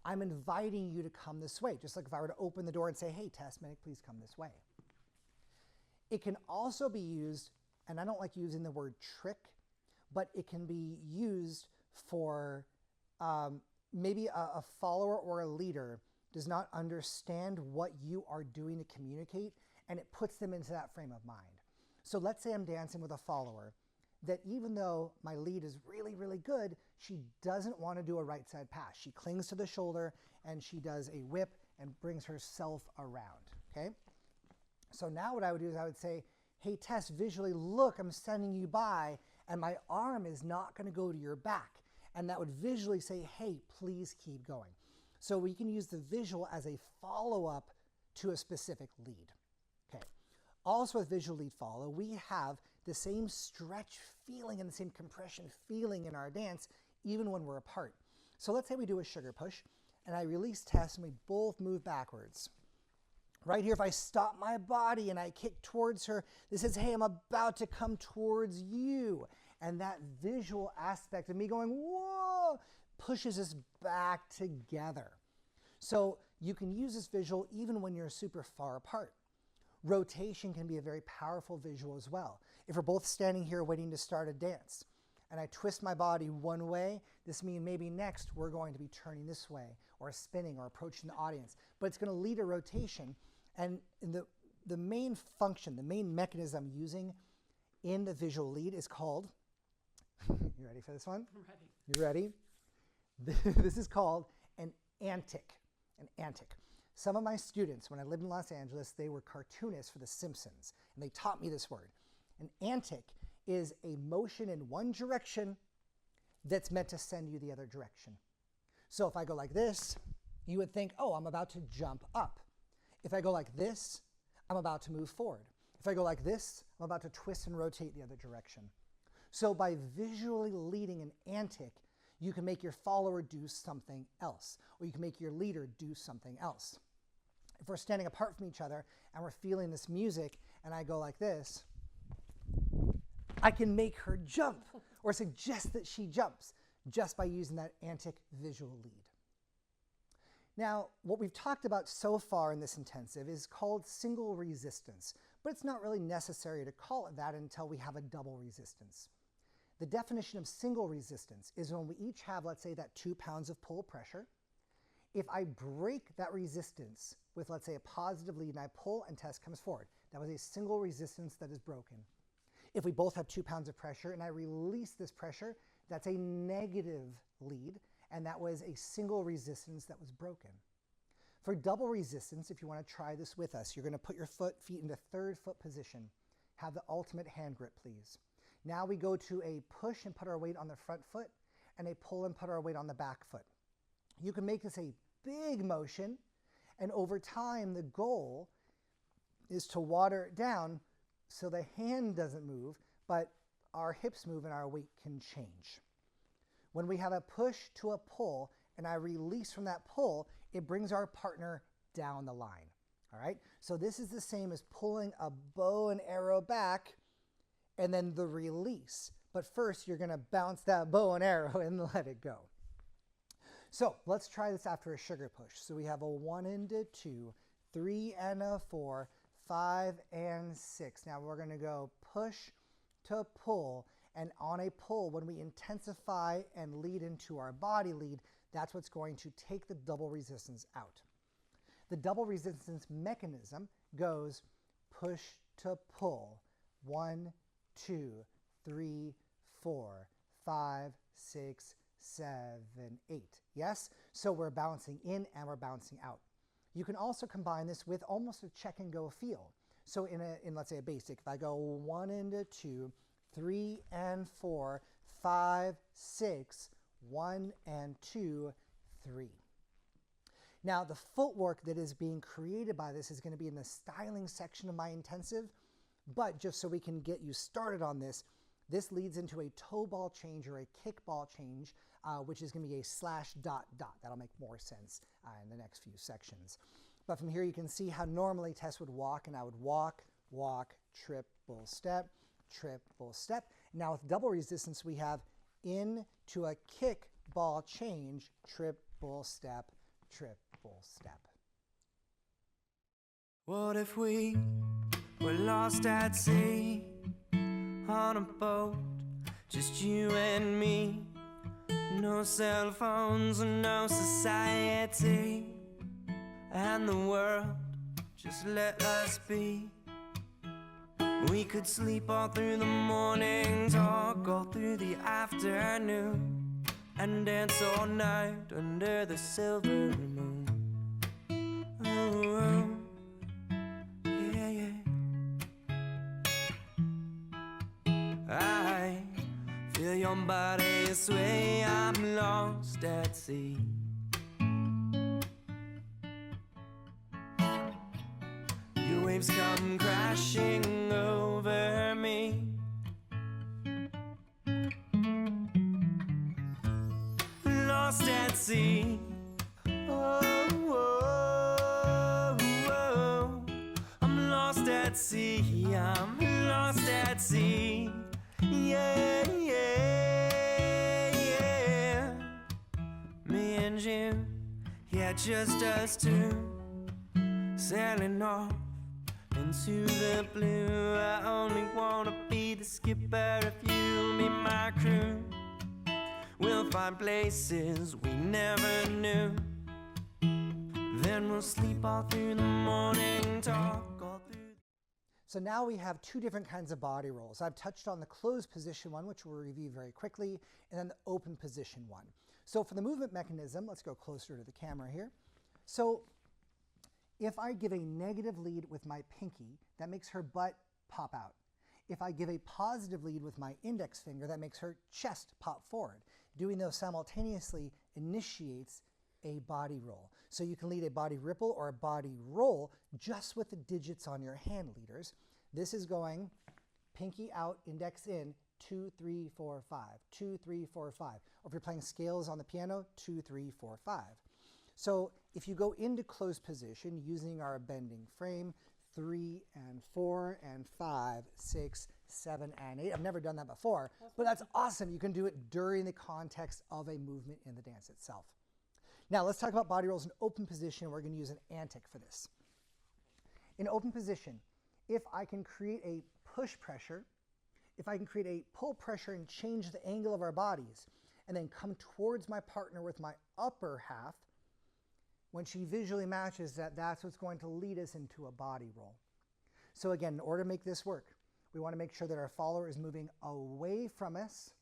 I'm inviting you to come this way. Just like if I were to open the door and say, hey, Tess, Minnick, please come this way. It can also be used, and I don't like using the word trick, but it can be used for maybe a follower or a leader does not understand what you are doing to communicate, and it puts them into that frame of mind. So let's say I'm dancing with a follower that even though my lead is really, really good, she doesn't want to do a right side pass. She clings to the shoulder and she does a whip and brings herself around, okay? So now what I would do is I would say, hey Tess, visually look, I'm sending you by, and my arm is not going to go to your back. And that would visually say, hey, please keep going. So we can use the visual as a follow-up to a specific lead. Okay. Also with visual lead follow, we have the same stretch feeling and the same compression feeling in our dance, even when we're apart. So let's say we do a sugar push, and I release Tess, and we both move backwards. Right here, if I stop my body and I kick towards her, this says, hey, I'm about to come towards you. And that visual aspect of me going, whoa, pushes us back together. So you can use this visual even when you're super far apart. Rotation can be a very powerful visual as well. If we're both standing here waiting to start a dance, and I twist my body one way, this means maybe next we're going to be turning this way, or spinning, or approaching the audience. But it's going to lead a rotation. And the main function, the main mechanism I'm using in the visual lead is called, you ready for this one? I'm ready. You ready? This is called an antic. An antic. Some of my students, when I lived in Los Angeles, they were cartoonists for The Simpsons, and they taught me this word. An antic is a motion in one direction that's meant to send you the other direction. So if I go like this, you would think, oh, I'm about to jump up. If I go like this, I'm about to move forward. If I go like this, I'm about to twist and rotate the other direction. So by visually leading an antic, you can make your follower do something else, or you can make your leader do something else. If we're standing apart from each other and we're feeling this music and I go like this, I can make her jump or suggest that she jumps just by using that antic visual lead. Now, what we've talked about so far in this intensive is called single resistance, but it's not really necessary to call it that until we have a double resistance. The definition of single resistance is when we each have, let's say, that 2 pounds of pull pressure. If I break that resistance with, let's say, a positive lead and I pull and Tess comes forward, that was a single resistance that is broken. If we both have 2 pounds of pressure and I release this pressure, that's a negative lead, and that was a single resistance that was broken. For double resistance, if you want to try this with us, you're going to put your feet into third foot position. Have the ultimate hand grip, please. Now we go to a push and put our weight on the front foot, and a pull and put our weight on the back foot. You can make this a big motion, and over time the goal is to water it down so the hand doesn't move, but our hips move and our weight can change. When we have a push to a pull and I release from that pull, it brings our partner down the line. All right? So this is the same as pulling a bow and arrow back and then the release. But first, you're going to bounce that bow and arrow and let it go. So let's try this after a sugar push. So we have a 1 and a 2, 3 and a 4, 5 and 6. Now we're going to go push to pull. And on a pull, when we intensify and lead into our body lead, that's what's going to take the double resistance out. The double resistance mechanism goes push to pull. 1, 2, 3, 4, 5, 6, 7, 8. Yes? So we're bouncing in and we're bouncing out. You can also combine this with almost a check and go feel. So in let's say a basic, if I go 1 and a 2, 3 and 4, 5, 6, 1 and 2, 3. Now the footwork that is being created by this is going to be in the styling section of my intensive, but just so we can get you started on this, this leads into a toe ball change or a kick ball change, which is going to be a slash dot dot. That'll make more sense in the next few sections. But from here you can see how normally Tess would walk, and I would walk, walk, triple step, triple step. Now with double resistance, we have into a kick ball change, triple step, triple step. What if we were lost at sea on a boat, just you and me? No cell phones and no society, and the world just let us be. We could sleep all through the morning, talk all through the afternoon, and dance all night under the silver moon. Oh, yeah, yeah. I feel your body sway, I'm lost at sea. You waves come crashing over me. Lost at sea. Oh, oh, oh. I'm lost at sea. I'm lost at sea. Yeah, yeah, yeah. Me and you, yeah, just us two, sailing off into the blue. I only wanna be the skipper if you'll be my crew. We'll find places we never knew. Then we'll sleep all through the morning, talk all through. So now we have two different kinds of body rolls. I've touched on the closed position one, which we'll review very quickly, and then the open position one. So for the movement mechanism, let's go closer to the camera here. So if I give a negative lead with my pinky, that makes her butt pop out. If I give a positive lead with my index finger, that makes her chest pop forward. Doing those simultaneously initiates a body roll. So you can lead a body ripple or a body roll just with the digits on your hand leaders. This is going pinky out, index in, 2, 3, 4, 5, 2, 3, 4, 5. Or if you're playing scales on the piano, 2, 3, 4, 5. So if you go into closed position using our bending frame, 3 and 4 and 5, 6, 7 and 8. I've never done that before, but that's awesome. You can do it during the context of a movement in the dance itself. Now let's talk about body rolls in open position. We're going to use an antic for this. In open position, if I can create a push pressure, if I can create a pull pressure and change the angle of our bodies, and then come towards my partner with my upper half, when she visually matches that, that's what's going to lead us into a body roll. So again, in order to make this work, we want to make sure that our follower is moving away from us.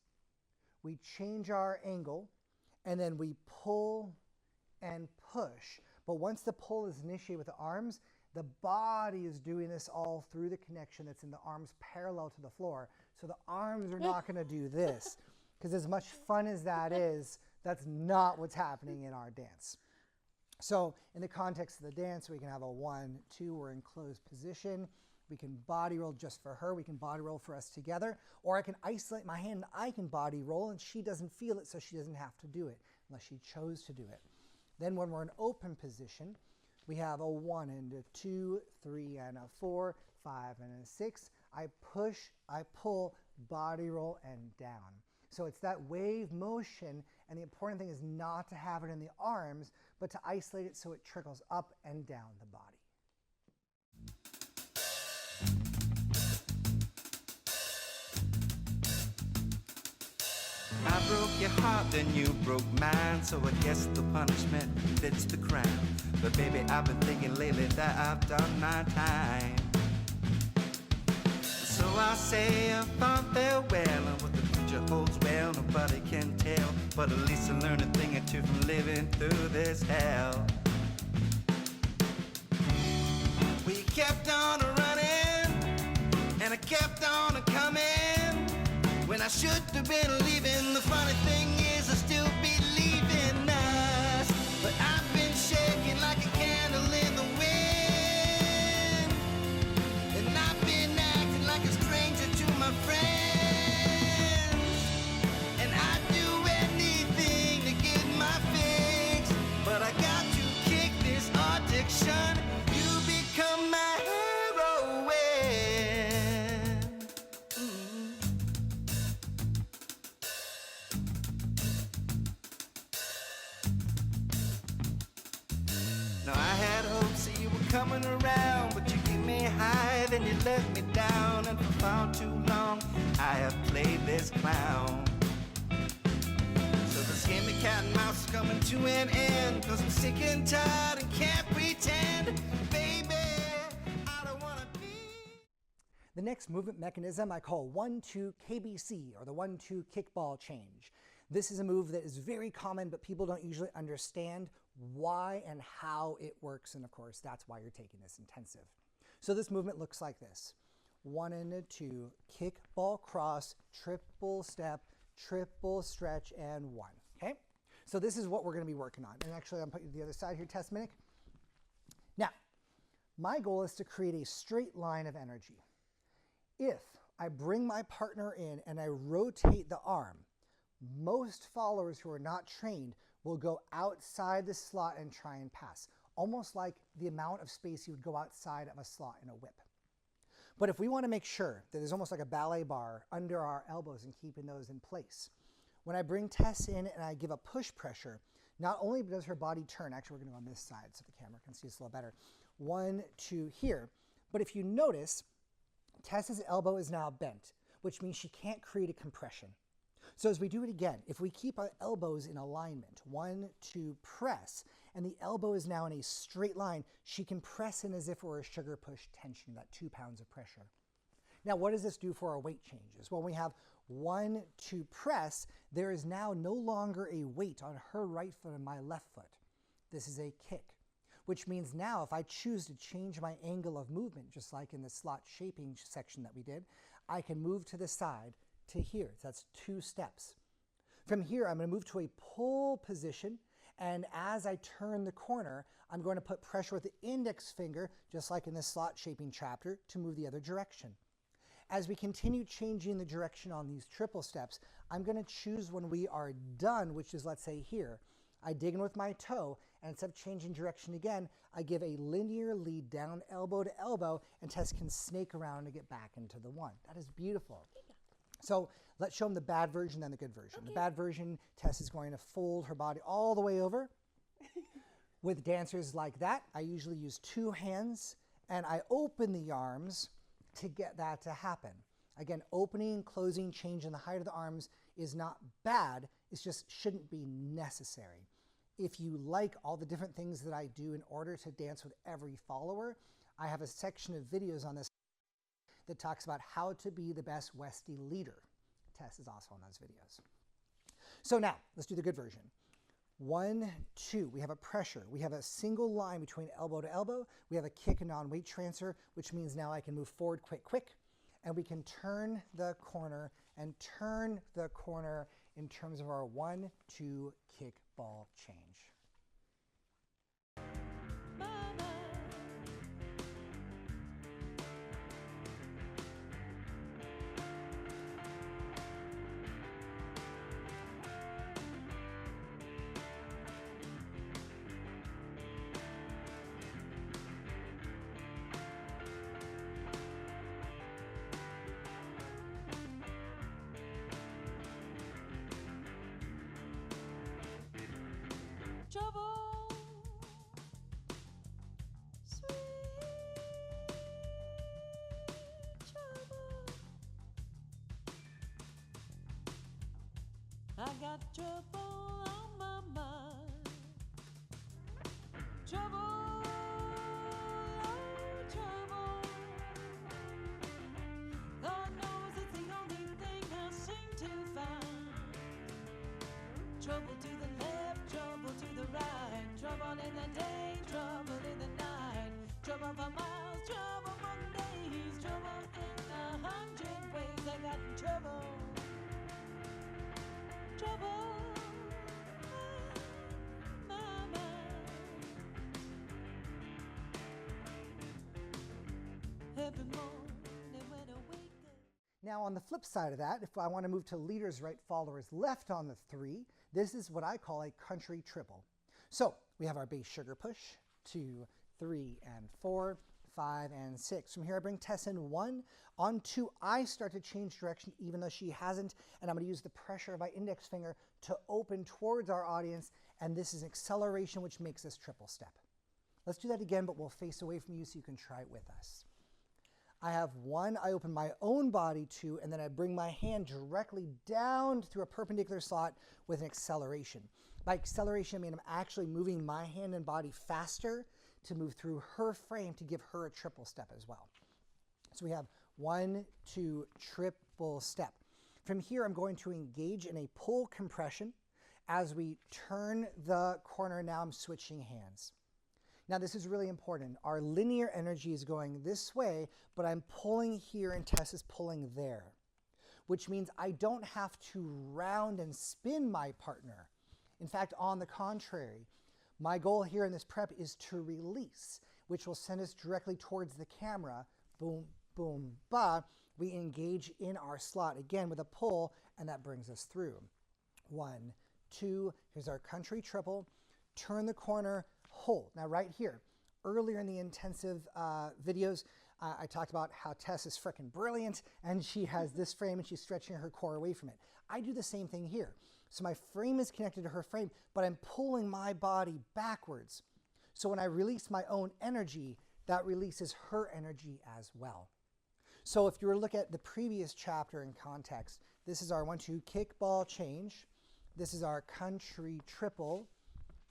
We change our angle, and then we pull and push. But once the pull is initiated with the arms, the body is doing this all through the connection that's in the arms parallel to the floor. So the arms are not going to do this. Because as much fun as that is, that's not what's happening in our dance. So in the context of the dance, we can have a 1, 2, we're in closed position. We can body roll just for her. We can body roll for us together. Or I can isolate my hand and I can body roll and she doesn't feel it, so she doesn't have to do it unless she chose to do it. Then when we're in open position, we have a 1 and a 2, 3 and a 4, 5 and a 6. I push, I pull, body roll and down. So it's that wave motion, and the important thing is not to have it in the arms, but to isolate it so it trickles up and down the body. I broke your heart, then you broke mine, so I guess the punishment fits the crime. But baby, I've been thinking lately that I've done my time. So I say a fond farewell, and what the future holds, well, nobody can tell. But at least I learned a thing or two from living through this hell. We kept on running, and I kept on coming. When I should have been leaving, the funny thing is I still believe in us. But I've been shaking like a candle in the wind, and I've been acting like a stranger to my friends. And I'd do anything to get my fix, but I got to kick this addiction. You become my heroine. Now I had hopes that you were coming around, but you get me high, then you let me down. And for far too long, I have played this clown. So this game of cat and mouse is coming to an end, 'cause I'm sick and tired and can't pretend. Baby, I don't wanna be. The next movement mechanism I call 1-2 KBC, or the 1-2 kickball change. This is a move that is very common, but people don't usually understand why and how it works, and of course that's why you're taking this intensive. So this movement looks like this. 1 and a 2, kick, ball, cross, triple step, triple stretch, and 1. Okay? So this is what we're going to be working on. And actually I'm putting you to the other side here, Tess, Minnick. Now, My goal is to create a straight line of energy. If I bring my partner in and I rotate the arm, most followers who are not trained will go outside the slot and try and pass, almost like the amount of space you would go outside of a slot in a whip. But if we want to make sure that there's almost like a ballet bar under our elbows and keeping those in place, when I bring Tess in and I give a push pressure, not only does her body turn, actually we're going to go on this side so the camera can see us a little better, 1, 2 here, but if you notice, Tess's elbow is now bent, which means she can't create a compression. So as we do it again, if we keep our elbows in alignment, 1, 2, press, and the elbow is now in a straight line, she can press in as if it were a sugar push tension, that 2 pounds of pressure. Now, what does this do for our weight changes? Well, we have 1, 2, press. There is now no longer a weight on her right foot and my left foot. This is a kick, which means now if I choose to change my angle of movement, just like in the slot shaping section that we did, I can move to the side to here. So that's 2 steps. From here, I'm going to move to a pull position, and as I turn the corner, I'm going to put pressure with the index finger, just like in the slot shaping chapter, to move the other direction. As we continue changing the direction on these triple steps, I'm going to choose when we are done, which is, let's say here, I dig in with my toe, and instead of changing direction again, I give a linear lead down elbow to elbow, and Tess can snake around to get back into the 1. That is beautiful. So let's show them the bad version, then the good version. Okay. The bad version, Tess is going to fold her body all the way over. With dancers like that, I usually use 2 hands, and I open the arms to get that to happen. Again, opening, closing, changing the height of the arms is not bad. It just shouldn't be necessary. If you like all the different things that I do in order to dance with every follower, I have a section of videos on this that talks about how to be the best Westie leader. Tess is also on those videos. So now, let's do the good version. 1, 2, we have a pressure. We have a single line between elbow to elbow. We have a kick and non-weight transfer, which means now I can move forward quick, and we can turn the corner and turn the corner in terms of our 1, 2 kick ball change. Trouble, sweet trouble. I got trouble on my mind. Trouble, oh trouble. God knows it's the only thing I seem to find. Trouble to the left, trouble to the right, trouble in the day, trouble in the night, trouble for miles, trouble for days, trouble in 100 ways. I got trouble, trouble in my mind. Every morning when I wake up. Now on the flip side of that, if I want to move to leaders right, followers left on the 3, this is what I call a country triple. So we have our base sugar push, 2, 3, and 4, 5, and 6. From here I bring Tess in 1. On 2, I start to change direction even though she hasn't, and I'm going to use the pressure of my index finger to open towards our audience, and this is acceleration, which makes this triple step. Let's do that again, but we'll face away from you so you can try it with us. I have 1, I open my own body, 2, and then I bring my hand directly down through a perpendicular slot with an acceleration. By acceleration, I mean I'm actually moving my hand and body faster to move through her frame to give her a triple step as well. So we have 1, 2, triple step. From here, I'm going to engage in a pull compression. As we turn the corner, now I'm switching hands. Now this is really important. Our linear energy is going this way, but I'm pulling here and Tess is pulling there, which means I don't have to round and spin my partner. In fact, on the contrary, my goal here in this prep is to release. which will send us directly towards the camera. Boom, boom, ba. We engage in our slot again with a pull, and that brings us through. 1, 2, here's our country triple. Turn the corner, hold. Now right here, earlier in the intensive videos, I talked about how Tess is freaking brilliant, and she has this frame and she's stretching her core away from it. I do the same thing here. So my frame is connected to her frame, but I'm pulling my body backwards. So when I release my own energy, that releases her energy as well. So if you were to look at the previous chapter in context, this is our 1-2 kick, ball, change. This is our country triple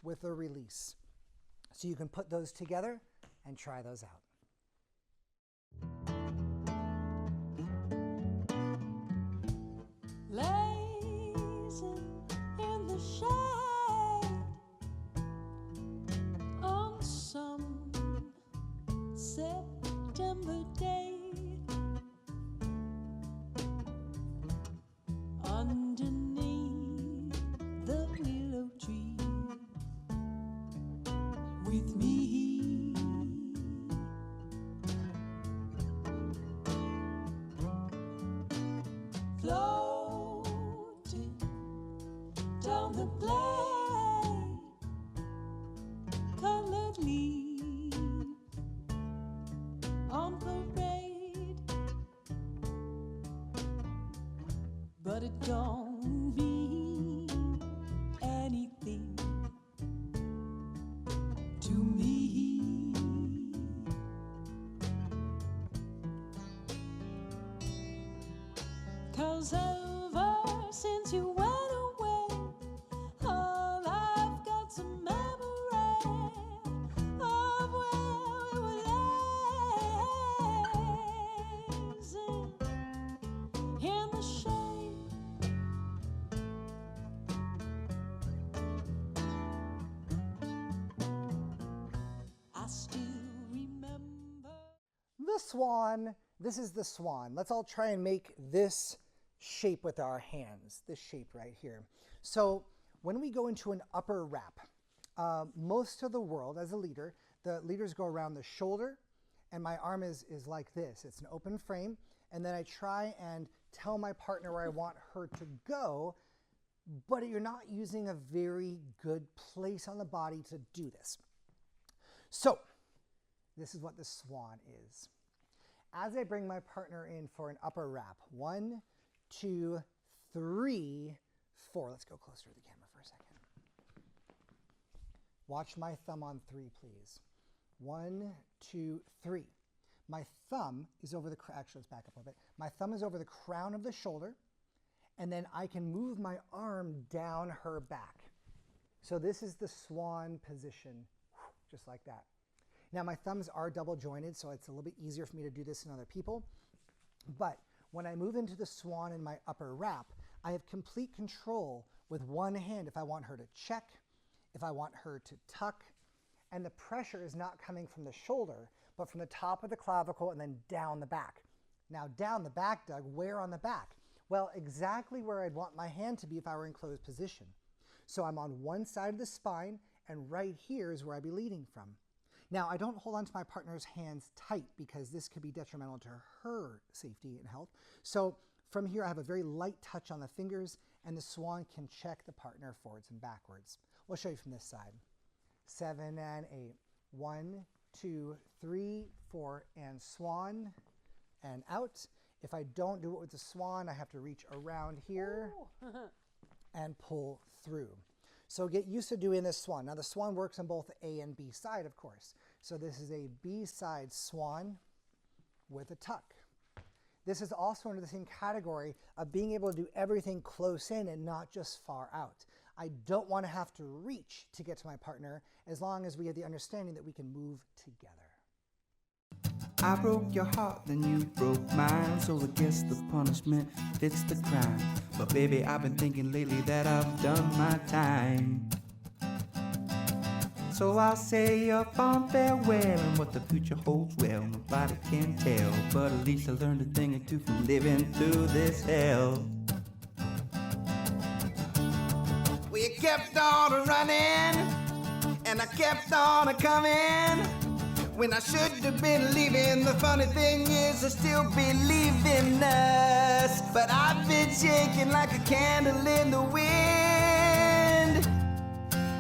with a release. So you can put those together and try those out. Lazing in the shade on some September day, underneath the willow tree with me, floating down the glade, colored leaves on parade, but it don't mean anything to me, 'cause ever since you went away, all I've got's a memory of where we were lazing in the shade. I still remember. The swan, this is the swan. Let's all try and make this shape with our hands, this shape right here. So when we go into an upper wrap, most of the world, as a leader, the leaders go around the shoulder, and my arm is like this. It's an open frame, and then I try and tell my partner where I want her to go, but you're not using a very good place on the body to do this. So this is what the swan is. As I bring my partner in for an upper wrap, 1, 2, 3, 4. Let's go closer to the camera for a second. Watch my thumb on 3, please. 1, 2, 3. My thumb is over the, actually let's back up a little bit. My thumb is over the crown of the shoulder, and then I can move my arm down her back. So this is the swan position, just like that. Now my thumbs are double jointed, so it's a little bit easier for me to do this than other people. But when I move into the swan in my upper wrap, I have complete control with one hand if I want her to check, if I want her to tuck, and the pressure is not coming from the shoulder, but from the top of the clavicle and then down the back. Now down the back, Doug, where on the back? Well, exactly where I'd want my hand to be if I were in closed position. So I'm on one side of the spine, and right here is where I'd be leading from. Now, I don't hold on to my partner's hands tight because this could be detrimental to her safety and health. So from here, I have a very light touch on the fingers, and the swan can check the partner forwards and backwards. We'll show you from this side. 7 and 8. 1, 2, 3, 4, and swan, and out. If I don't do it with the swan, I have to reach around here and pull through. So get used to doing this swan. Now the swan works on both the A and B side, of course. So this is a B side swan with a tuck. This is also under the same category of being able to do everything close in and not just far out. I don't want to have to reach to get to my partner as long as we have the understanding that we can move together. I broke your heart, then you broke mine, so I guess the punishment fits the crime. But baby, I've been thinking lately that I've done my time. So I'll say a fond farewell, and what the future holds, well, nobody can tell. But at least I learned a thing or two from living through this hell. We kept on running, and I kept on coming. when I should have been leaving. The funny thing is I still believe in us, but I've been shaking like a candle in the wind,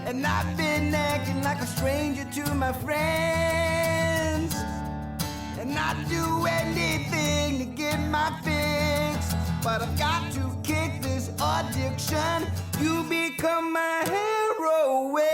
and I've been acting like a stranger to my friends, and I'd do anything to get my fix, but I've got to kick this addiction. You become my heroine.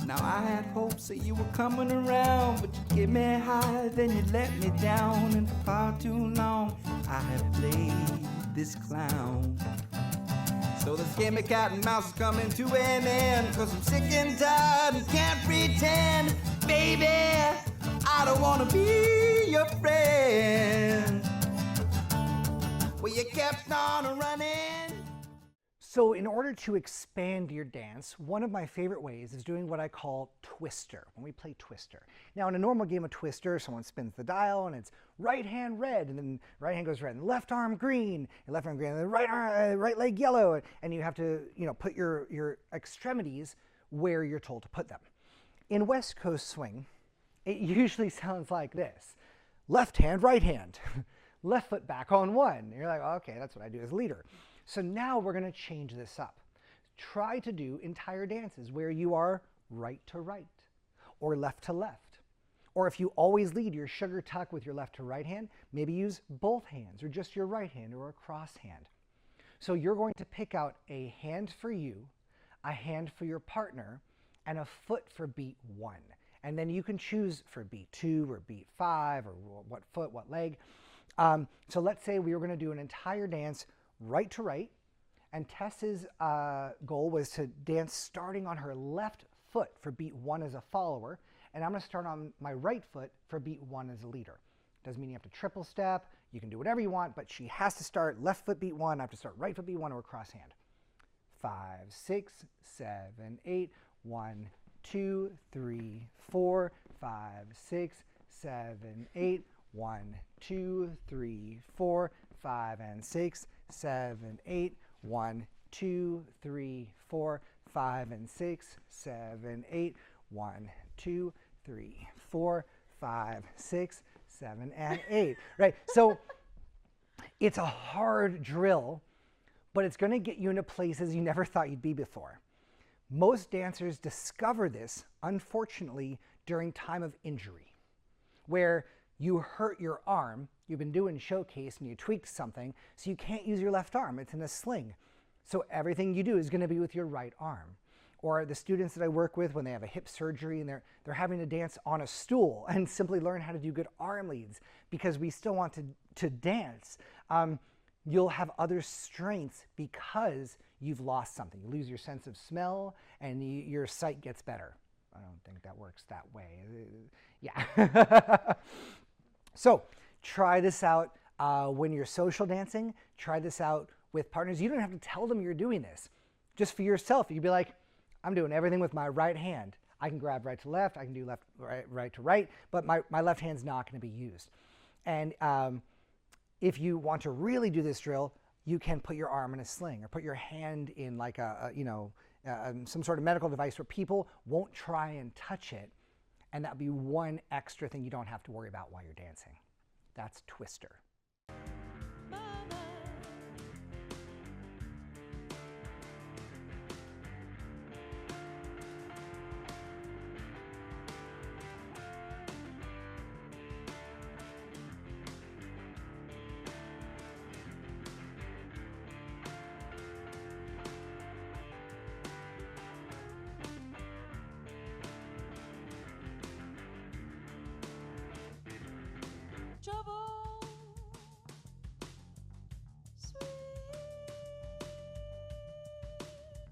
Now I had hopes that you were coming around, but you get me high, then you let me down, and for far too long I have played this clown. So this game of cat and mouse is coming to an end, 'cause I'm sick and tired and can't pretend. Baby, I don't wanna be your friend. Well, you kept on running. So in order to expand your dance, one of my favorite ways is doing what I call twister, when we play twister. Now in a normal game of twister, someone spins the dial and it's right hand red, and then right hand goes red, and left arm green, and left arm green, and then right leg yellow, and you have to put your extremities where you're told to put them. In West Coast swing, it usually sounds like this: left hand, right hand, left foot back on one. And you're like, okay, that's what I do as leader. So now we're going to change this up. Try to do entire dances where you are right to right or left to left. Or if you always lead your sugar tuck with your left to right hand, maybe use both hands or just your right hand or a cross hand. So you're going to pick out a hand for you, a hand for your partner, and a foot for beat 1. And then you can choose for beat 2 or beat 5 or what foot, what leg. So let's say we were going to do an entire dance right to right, and Tess's goal was to dance starting on her left foot for beat 1 as a follower, and I'm going to start on my right foot for beat 1 as a leader. Doesn't mean you have to triple step, you can do whatever you want, but she has to start left foot beat 1, I have to start right foot beat 1 or cross hand. 5, 6, 7, 8, 1, 2, 3, 4, 5, 6, 7, 8, 1, 2, 3, 4, 5, and 6, 7, 8, 1, 2, 3, 4, 5, and 6, 7, 8, 1, 2, 3, 4, 5, 6, 7, and 8. Right? So it's a hard drill, but it's going to get you into places you never thought you'd be before. Most dancers discover this, unfortunately, during time of injury, where you hurt your arm, you've been doing showcase and you tweaked something, so you can't use your left arm, it's in a sling. So everything you do is going to be with your right arm. Or the students that I work with, when they have a hip surgery and they're having to dance on a stool and simply learn how to do good arm leads, because we still want to dance. You'll have other strengths because you've lost something. You lose your sense of smell and your sight gets better. I don't think that works that way. Yeah. So try this out when you're social dancing. Try this out with partners. You don't have to tell them you're doing this. Just for yourself, you'd be like, I'm doing everything with my right hand. I can grab right to left, I can do left, right to right, but my left hand's not going to be used. And if you want to really do this drill, you can put your arm in a sling or put your hand in like some sort of medical device where people won't try and touch it, and that'll be one extra thing you don't have to worry about while you're dancing. That's twister. Trouble, sweet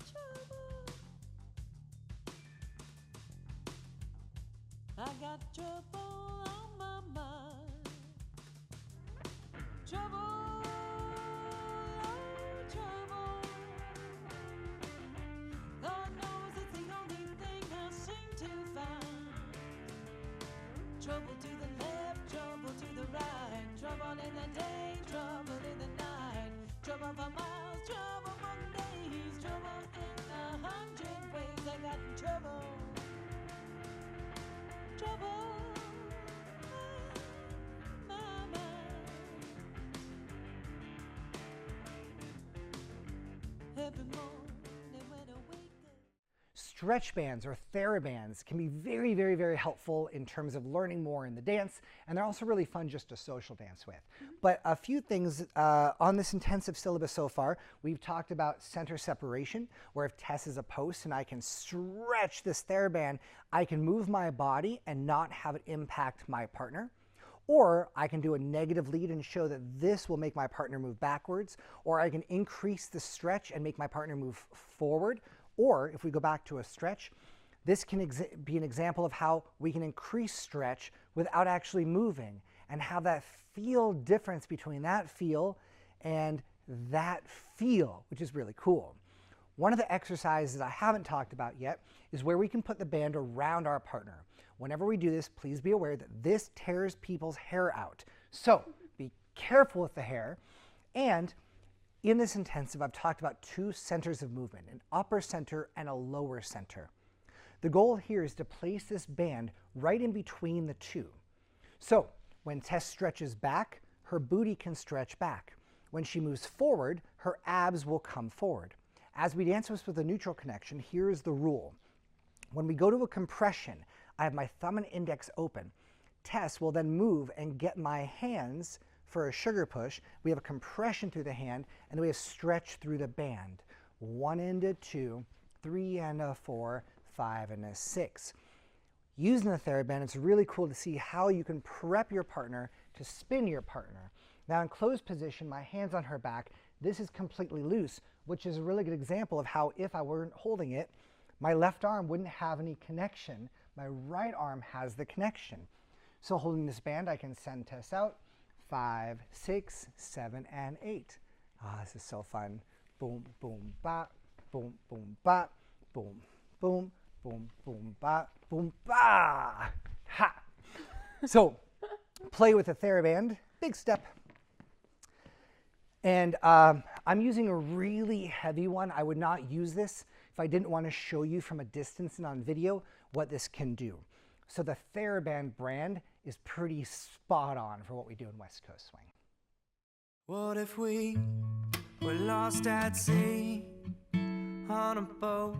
trouble. I got trouble on my mind. Trouble, oh, trouble. Lord knows it's the only thing I seem to find. Trouble to the left, trouble to the right, trouble in the day, trouble in the night. Trouble for miles, trouble for days, trouble in 100 ways. I got trouble, trouble, my mind. Every morning when I wake up. Stretch bands or TheraBands can be very, very, very helpful in terms of learning more in the dance, and they're also really fun just to social dance with. But a few things on this intensive syllabus so far, we've talked about center separation, where if Tess is a post and I can stretch this TheraBand, I can move my body and not have it impact my partner. Or I can do a negative lead and show that this will make my partner move backwards, or I can increase the stretch and make my partner move forward. Or if we go back to a stretch, this can be an example of how we can increase stretch without actually moving and have that feel difference between that feel and that feel, which is really cool. One of the exercises I haven't talked about yet is where we can put the band around our partner. Whenever we do this, please be aware that this tears people's hair out. So be careful with the hair. And in this intensive, I've talked about two centers of movement, an upper center and a lower center. The goal here is to place this band right in between the two. So when Tess stretches back, her booty can stretch back. When she moves forward, her abs will come forward. As we dance with a neutral connection, here is the rule. When we go to a compression, I have my thumb and index open. Tess will then move and get my hands for a sugar push. We have a compression through the hand, and then we have stretch through the band. 1 and a 2, 3 and a 4, 5 and a 6. Using the TheraBand, it's really cool to see how you can prep your partner to spin your partner. Now in closed position, my hand's on her back. This is completely loose, which is a really good example of how if I weren't holding it, my left arm wouldn't have any connection. My right arm has the connection. So holding this band, I can send Tess out. 5, 6, 7, and 8. Ah, this is so fun. Boom, boom, bop, boom, boom, bop, boom, boom, boom, boom, bop, boom, ba. Ha! So play with the TheraBand. Big step. And I'm using a really heavy one. I would not use this if I didn't want to show you from a distance and on video what this can do. So the TheraBand brand is pretty spot on for what we do in West Coast Swing. What if we were lost at sea on a boat,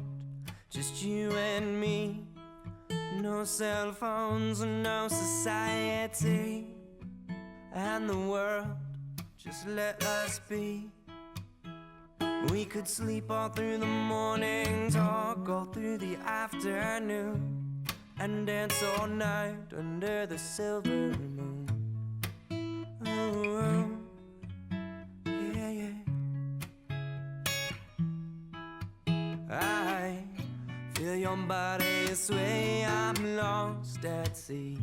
just you and me? No cell phones and no society, and the world just let us be. We could sleep all through the morning, talk all through the afternoon, and dance all night under the silver moon. Oh, yeah, yeah. I feel your body sway, I'm lost at sea.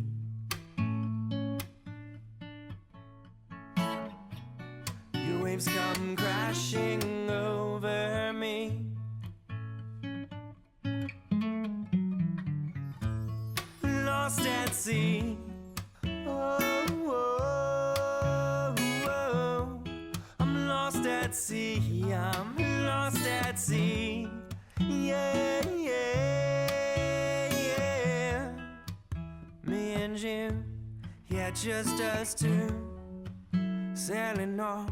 Your waves come crashing over me. Lost at sea. Oh, oh, oh. I'm lost at sea. I'm lost at sea. Yeah, yeah, yeah. Me and you, yeah, just us two, sailing off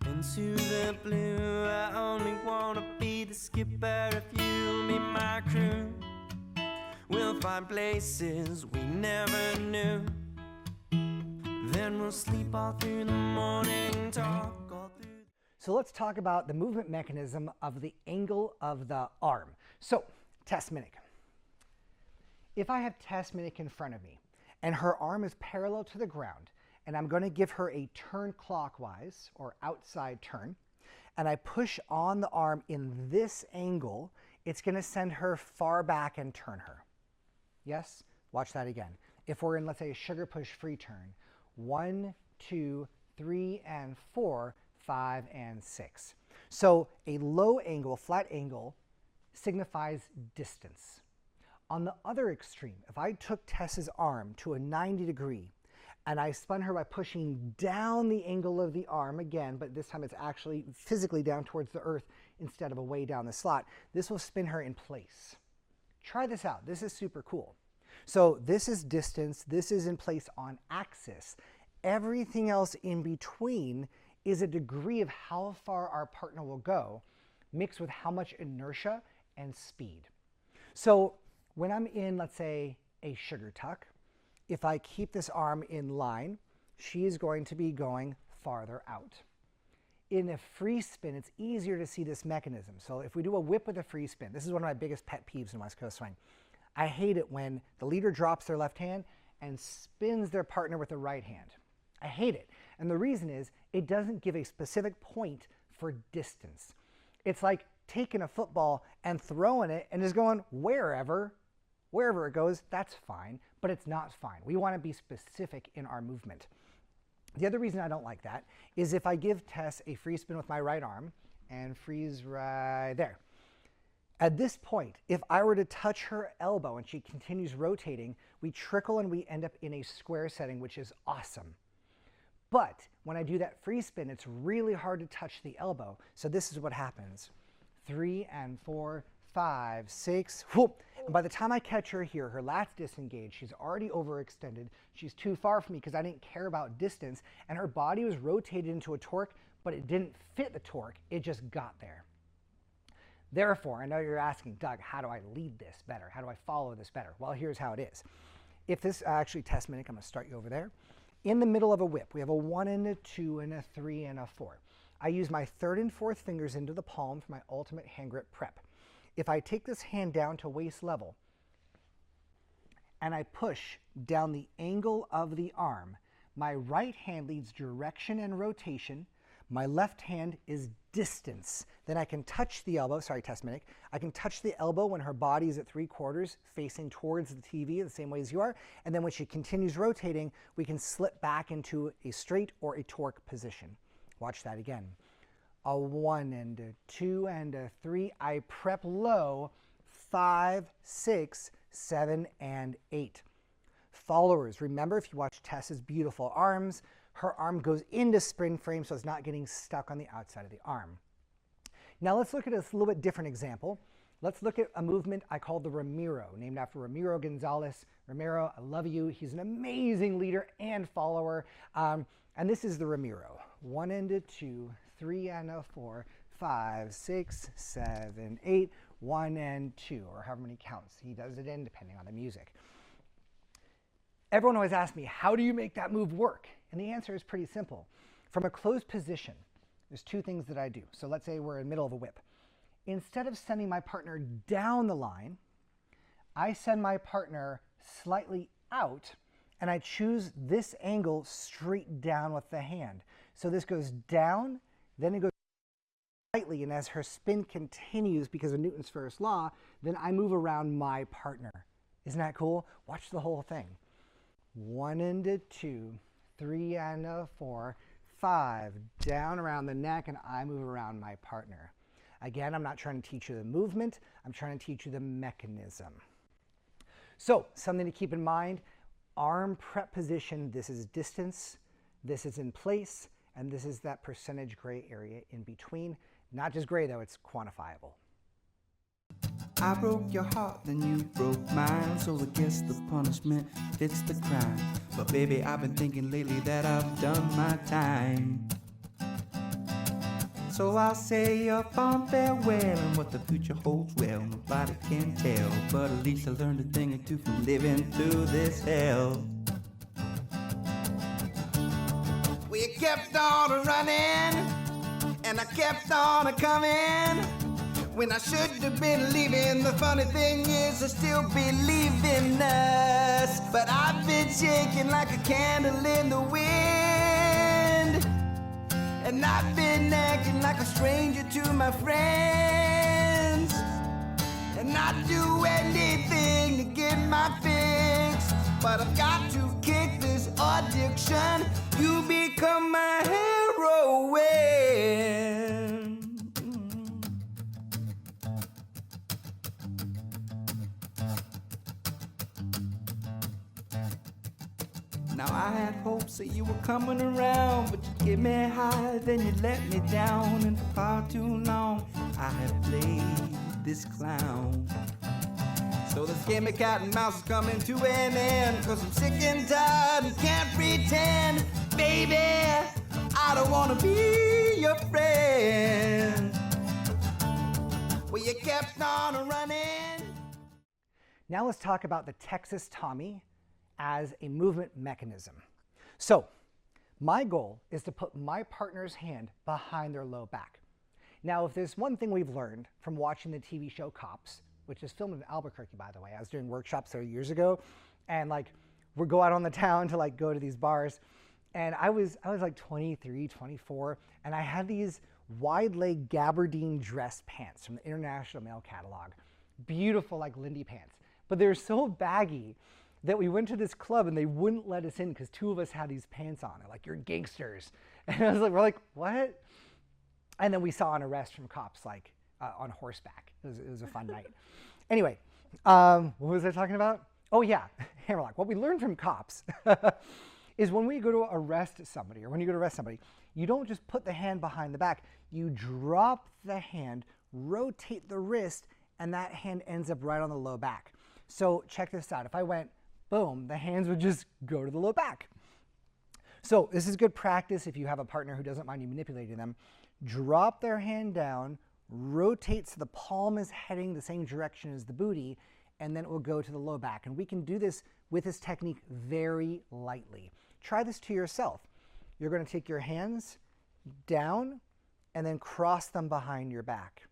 into the blue. I only wanna be the skipper if you'll be my crew. We'll find places we never knew. Then we'll sleep all through the morning, talk all through. So let's talk about the movement mechanism of the angle of the arm. So, Tess Minnick. If I have Tess Minnick in front of me and her arm is parallel to the ground, and I'm going to give her a turn clockwise or outside turn, and I push on the arm in this angle, it's going to send her far back and turn her. Yes? Watch that again. If we're in, let's say, a sugar push free turn, 1, 2, 3, and 4, 5, and 6. So a low angle, flat angle, signifies distance. On the other extreme, if I took Tess's arm to a 90 degree And I spun her by pushing down the angle of the arm again, but this time it's actually physically down towards the earth instead of away down the slot. This will spin her in place. Try this out. This is super cool. So this is distance. This is in place on axis. Everything else in between is a degree of how far our partner will go, mixed with how much inertia and speed. So when I'm in, let's say, a sugar tuck, if I keep this arm in line, she is going to be going farther out. In a free spin, it's easier to see this mechanism. So if we do a whip with a free spin, this is one of my biggest pet peeves in West Coast swing. I hate it when the leader drops their left hand and spins their partner with the right hand. I hate it. And the reason is it doesn't give a specific point for distance. It's like taking a football and throwing it and just going wherever it goes, that's fine, but it's not fine. We want to be specific in our movement. The other reason I don't like that is if I give Tess a free spin with my right arm and freeze right there. At this point, if I were to touch her elbow and she continues rotating, we trickle and we end up in a square setting, which is awesome. But when I do that free spin, it's really hard to touch the elbow. So this is what happens. 3 and 4, 5, 6, whoop. And by the time I catch her here, her lat's disengaged. She's already overextended. She's too far from me because I didn't care about distance. And her body was rotated into a torque, but it didn't fit the torque. It just got there. Therefore, I know you're asking, Doug, how do I lead this better? How do I follow this better? Well, here's how it is. If this, actually, Tess, Minnick, I'm going to start you over there. In the middle of a whip, we have a 1 and a 2 and a 3 and a 4. I use my 3rd and 4th fingers into the palm for my ultimate hand grip prep. If I take this hand down to waist level and I push down the angle of the arm, my right hand leads direction and rotation. My left hand is distance. Then I can touch the elbow, sorry, Tess, Minnick. I can touch the elbow when her body is at 3/4 facing towards the TV the same way as you are. And then when she continues rotating, we can slip back into a straight or a torque position. Watch that again. A 1 and a 2 and a 3. I prep low. 5, 6, 7, and 8. Followers, remember if you watch Tess's beautiful arms, her arm goes into spring frame so it's not getting stuck on the outside of the arm. Now let's look at a little bit different example. Let's look at a movement I call the Ramiro, named after Ramiro Gonzalez. Ramiro, I love you. He's an amazing leader and follower. And this is the Ramiro. 1 and a 2, 3 and a 4, 5, 6, 7, 8, 1 and 2, or however many counts he does it in, depending on the music. Everyone always asks me, how do you make that move work? And the answer is pretty simple. From a closed position, there's 2 things that I do. So let's say we're in the middle of a whip. Instead of sending my partner down the line, I send my partner slightly out, and I choose this angle straight down with the hand. So this goes down, then it goes slightly, and as her spin continues because of Newton's first law, then I move around my partner. Isn't that cool? Watch the whole thing. 1 and a 2, 3 and a 4, 5, down around the neck, and I move around my partner. Again, I'm not trying to teach you the movement, I'm trying to teach you the mechanism. So, something to keep in mind, arm prep position, this is distance, this is in place, and this is that percentage gray area in between. Not just gray though, it's quantifiable. I broke your heart, then you broke mine, so I guess the punishment fits the crime. But baby, I've been thinking lately that I've done my time. So I'll say a fond farewell, and what the future holds, well, nobody can tell. But at least I learned a thing or 2 from living through this hell. We kept on running, and I kept on coming. When I should have been leaving, the funny thing is I still believe in us. But I've been shaking like a candle in the wind, and I've been acting like a stranger to my friends, and I'd do anything to get my fix. But I've got to kick this addiction. You become my heroine. Now I had hopes that you were coming around, but you get me high, then you let me down. And for far too long I have played this clown. So this game of cat and mouse is coming to an end, 'cause I'm sick and tired and can't pretend. Baby, I don't wanna be your friend. Well, you kept on running. Now let's talk about the Texas Tommy as a movement mechanism. So my goal is to put my partner's hand behind their low back. Now, if there's one thing we've learned from watching the TV show Cops, which is filmed in Albuquerque, by the way. I was doing workshops there years ago, and like we'd go out on the town to like go to these bars, and I was like 23, 24, and I had these wide leg gabardine dress pants from the International Male Catalog. Beautiful, like Lindy pants. But they were so baggy that we went to this club and they wouldn't let us in because two of us had these pants on. They're like, "You're gangsters." And I was like, we're like, "What?" And then we saw an arrest from cops, like on horseback. It was a fun night. Anyway, what was I talking about? Oh yeah, hammerlock. What we learned from Cops is when we go to arrest somebody, or when you go to arrest somebody, you don't just put the hand behind the back. You drop the hand, rotate the wrist, and that hand ends up right on the low back. So check this out. If I went boom, the hands would just go to the low back. So this is good practice if you have a partner who doesn't mind you manipulating them. Drop their hand down, rotate so the palm is heading the same direction as the booty, and then it will go to the low back. And we can do this with this technique very lightly. Try this to yourself. You're going to take your hands down and then cross them behind your back.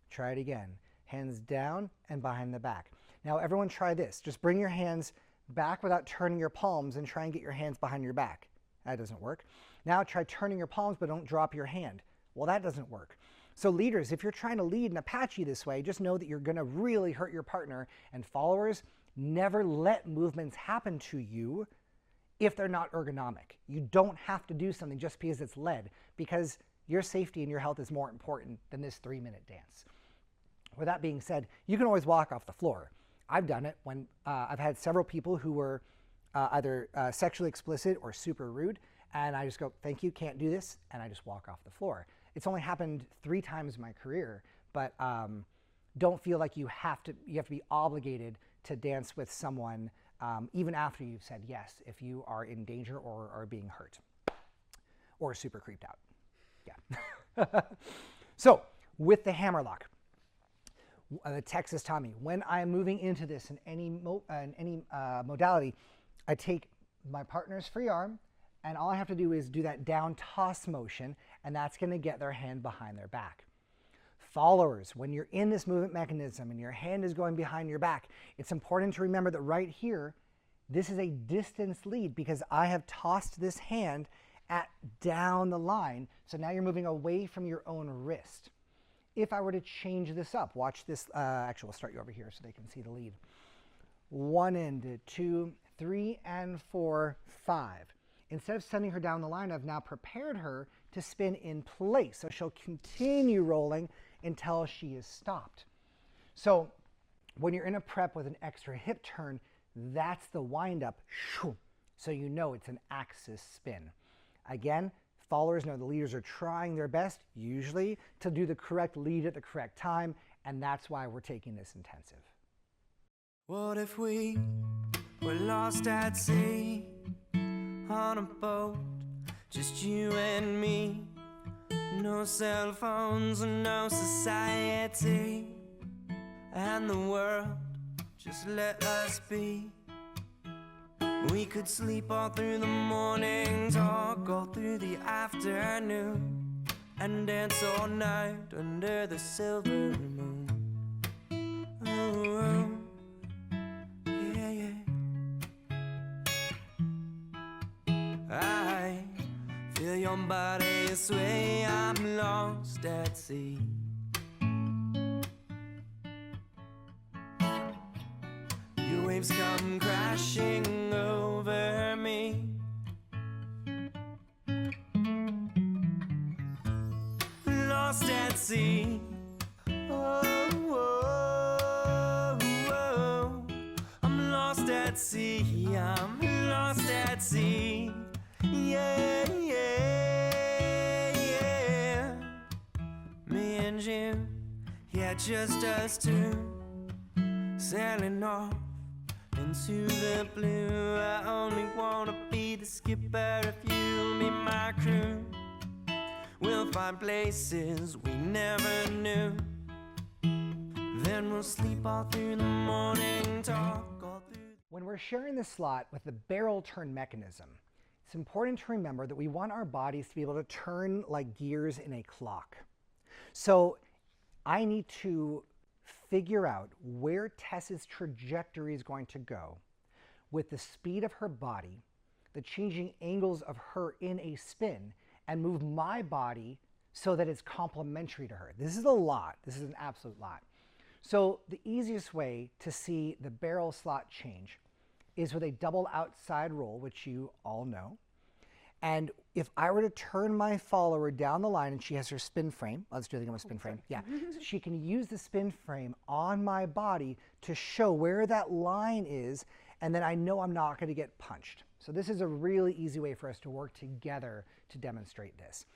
Try it again. Hands down and behind the back. Now everyone try this. Just bring your hands back without turning your palms and try and get your hands behind your back. That doesn't work. Now try turning your palms but don't drop your hand. Well, that doesn't work. So leaders, if you're trying to lead an Apache this way, just know that you're going to really hurt your partner. And followers, never let movements happen to you if they're not ergonomic. You don't have to do something just because it's led, because your safety and your health is more important than this 3-minute dance. With that being said, you can always walk off the floor. I've done it when I've had several people who were either sexually explicit or super rude, and I just go, "Thank you, can't do this," and I just walk off the floor. It's only happened 3 times in my career, but don't feel like you have to be obligated to dance with someone even after you've said yes, if you are in danger or are being hurt or super creeped out. Yeah. So with the hammerlock, the Texas Tommy, when I'm moving into this in any modality, I take my partner's free arm, and all I have to do is do that down toss motion, and that's going to get their hand behind their back. Followers, when you're in this movement mechanism and your hand is going behind your back, it's important to remember that right here, this is a distance lead because I have tossed this hand down the line. So now you're moving away from your own wrist. If I were to change this up, watch this. Actually, we'll start you over here so they can see the lead. 1 and 2, 3 and 4, 5. Instead of sending her down the line, I've now prepared her to spin in place. So she'll continue rolling until she is stopped. So when you're in a prep with an extra hip turn, that's the wind up. So you know it's an axis spin. Again, followers know the leaders are trying their best, usually, to do the correct lead at the correct time, and that's why we're taking this intensive. What if we were lost at sea on a boat, just you and me? No cell phones and no society, and the world just let us be. We could sleep all through the morning, talk all through the afternoon, and dance all night under the silver moon. Oh, yeah, yeah. I feel your body sway, I'm lost at sea. Your waves come crashing over me. Lost at sea. Oh, oh, oh. I'm lost at sea. I'm lost at sea. yeah, just us two, sailing off into the blue. I only wanna be the skipper if you'll be my crew. We'll find places we never knew. Then we'll sleep all through the morning, talk all through. When we're sharing the slot with the barrel turn mechanism, it's important to remember that we want our bodies to be able to turn like gears in a clock. So I need to figure out where Tess's trajectory is going to go with the speed of her body, the changing angles of her in a spin, and move my body so that it's complementary to her. This is a lot. This is an absolute lot. So the easiest way to see the barrel slot change is with a double outside roll, which you all know. And if I were to turn my follower down the line and she has her spin frame, let's do it again with spin frame. Yeah, so she can use the spin frame on my body to show where that line is, and then I know I'm not going to get punched. So this is a really easy way for us to work together to demonstrate this.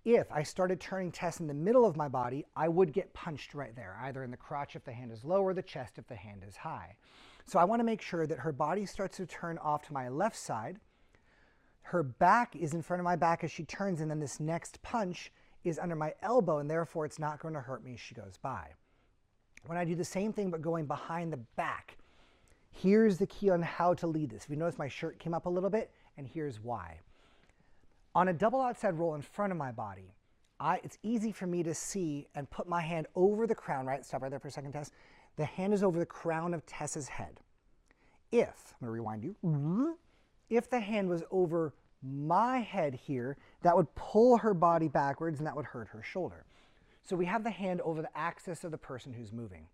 If I started turning Tess in the middle of my body, I would get punched right there, either in the crotch if the hand is low or the chest if the hand is high. So I want to make sure that her body starts to turn off to my left side. Her back is in front of my back as she turns, and then this next punch is under my elbow, and therefore it's not going to hurt me as she goes by. When I do the same thing but going behind the back, here's the key on how to lead this. If you notice, my shirt came up a little bit, and here's why. On a double outside roll in front of my body, it's easy for me to see and put my hand over the crown, right? Stop right there for a second, Tess. The hand is over the crown of Tess's head. I'm going to rewind you. If the hand was over my head here, that would pull her body backwards and that would hurt her shoulder. So we have the hand over the axis of the person who's moving.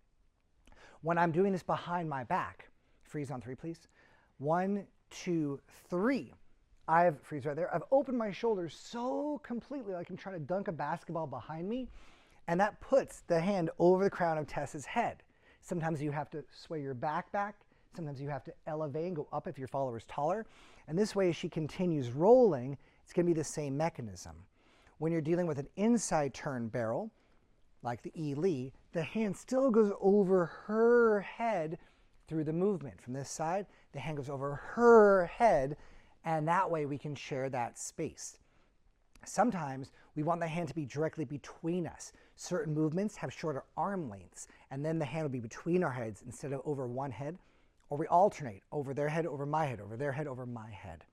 When I'm doing this behind my back, freeze on 3, please. 1, 2, 3. Freeze right there. I've opened my shoulders so completely like I'm trying to dunk a basketball behind me, and that puts the hand over the crown of Tess's head. Sometimes you have to sway your back. Sometimes you have to elevate and go up if your follower is taller. And this way, as she continues rolling, it's going to be the same mechanism. When you're dealing with an inside turn barrel, like the E-Lee, the hand still goes over her head through the movement. From this side, the hand goes over her head, and that way we can share that space. Sometimes we want the hand to be directly between us. Certain movements have shorter arm lengths, and then the hand will be between our heads instead of over one head, or we alternate over their head, over my head, over their head, over my head.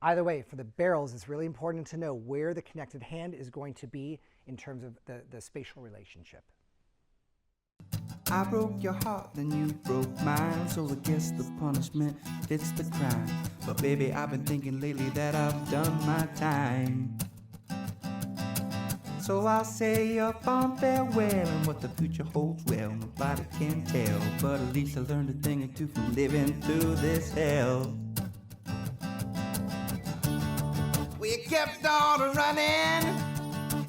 Either way, for the barrels, it's really important to know where the connected hand is going to be in terms of the spatial relationship. I broke your heart, then you broke mine, so I guess the punishment fits the crime. But baby, I've been thinking lately that I've done my time. So I'll say a fond farewell, and what the future holds, well, nobody can tell. But at least I learned a thing or two from living through this hell. We kept on running,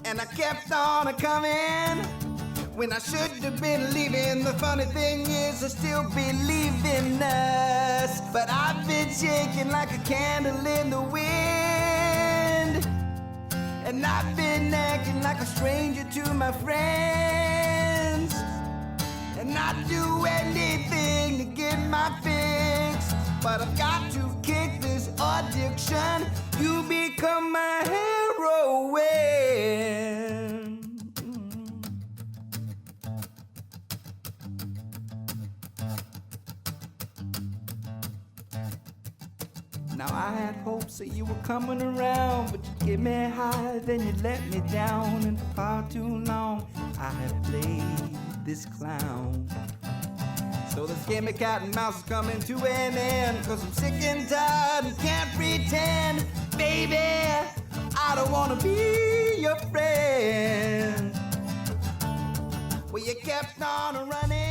and I kept on coming. When I should have been leaving, the funny thing is I still believe in us. But I've been shaking like a candle in the wind, and I've been acting like a stranger to my friends, and I'd do anything to get my fix. But I've got to kick this addiction. You become my heroine. Now I had hopes that you were coming around, but you get me high, then you let me down. And for far too long I have played this clown. So this game of cat and mouse is coming to an end, 'cause I'm sick and tired and can't pretend. Baby, I don't wanna be your friend. Well, you kept on running.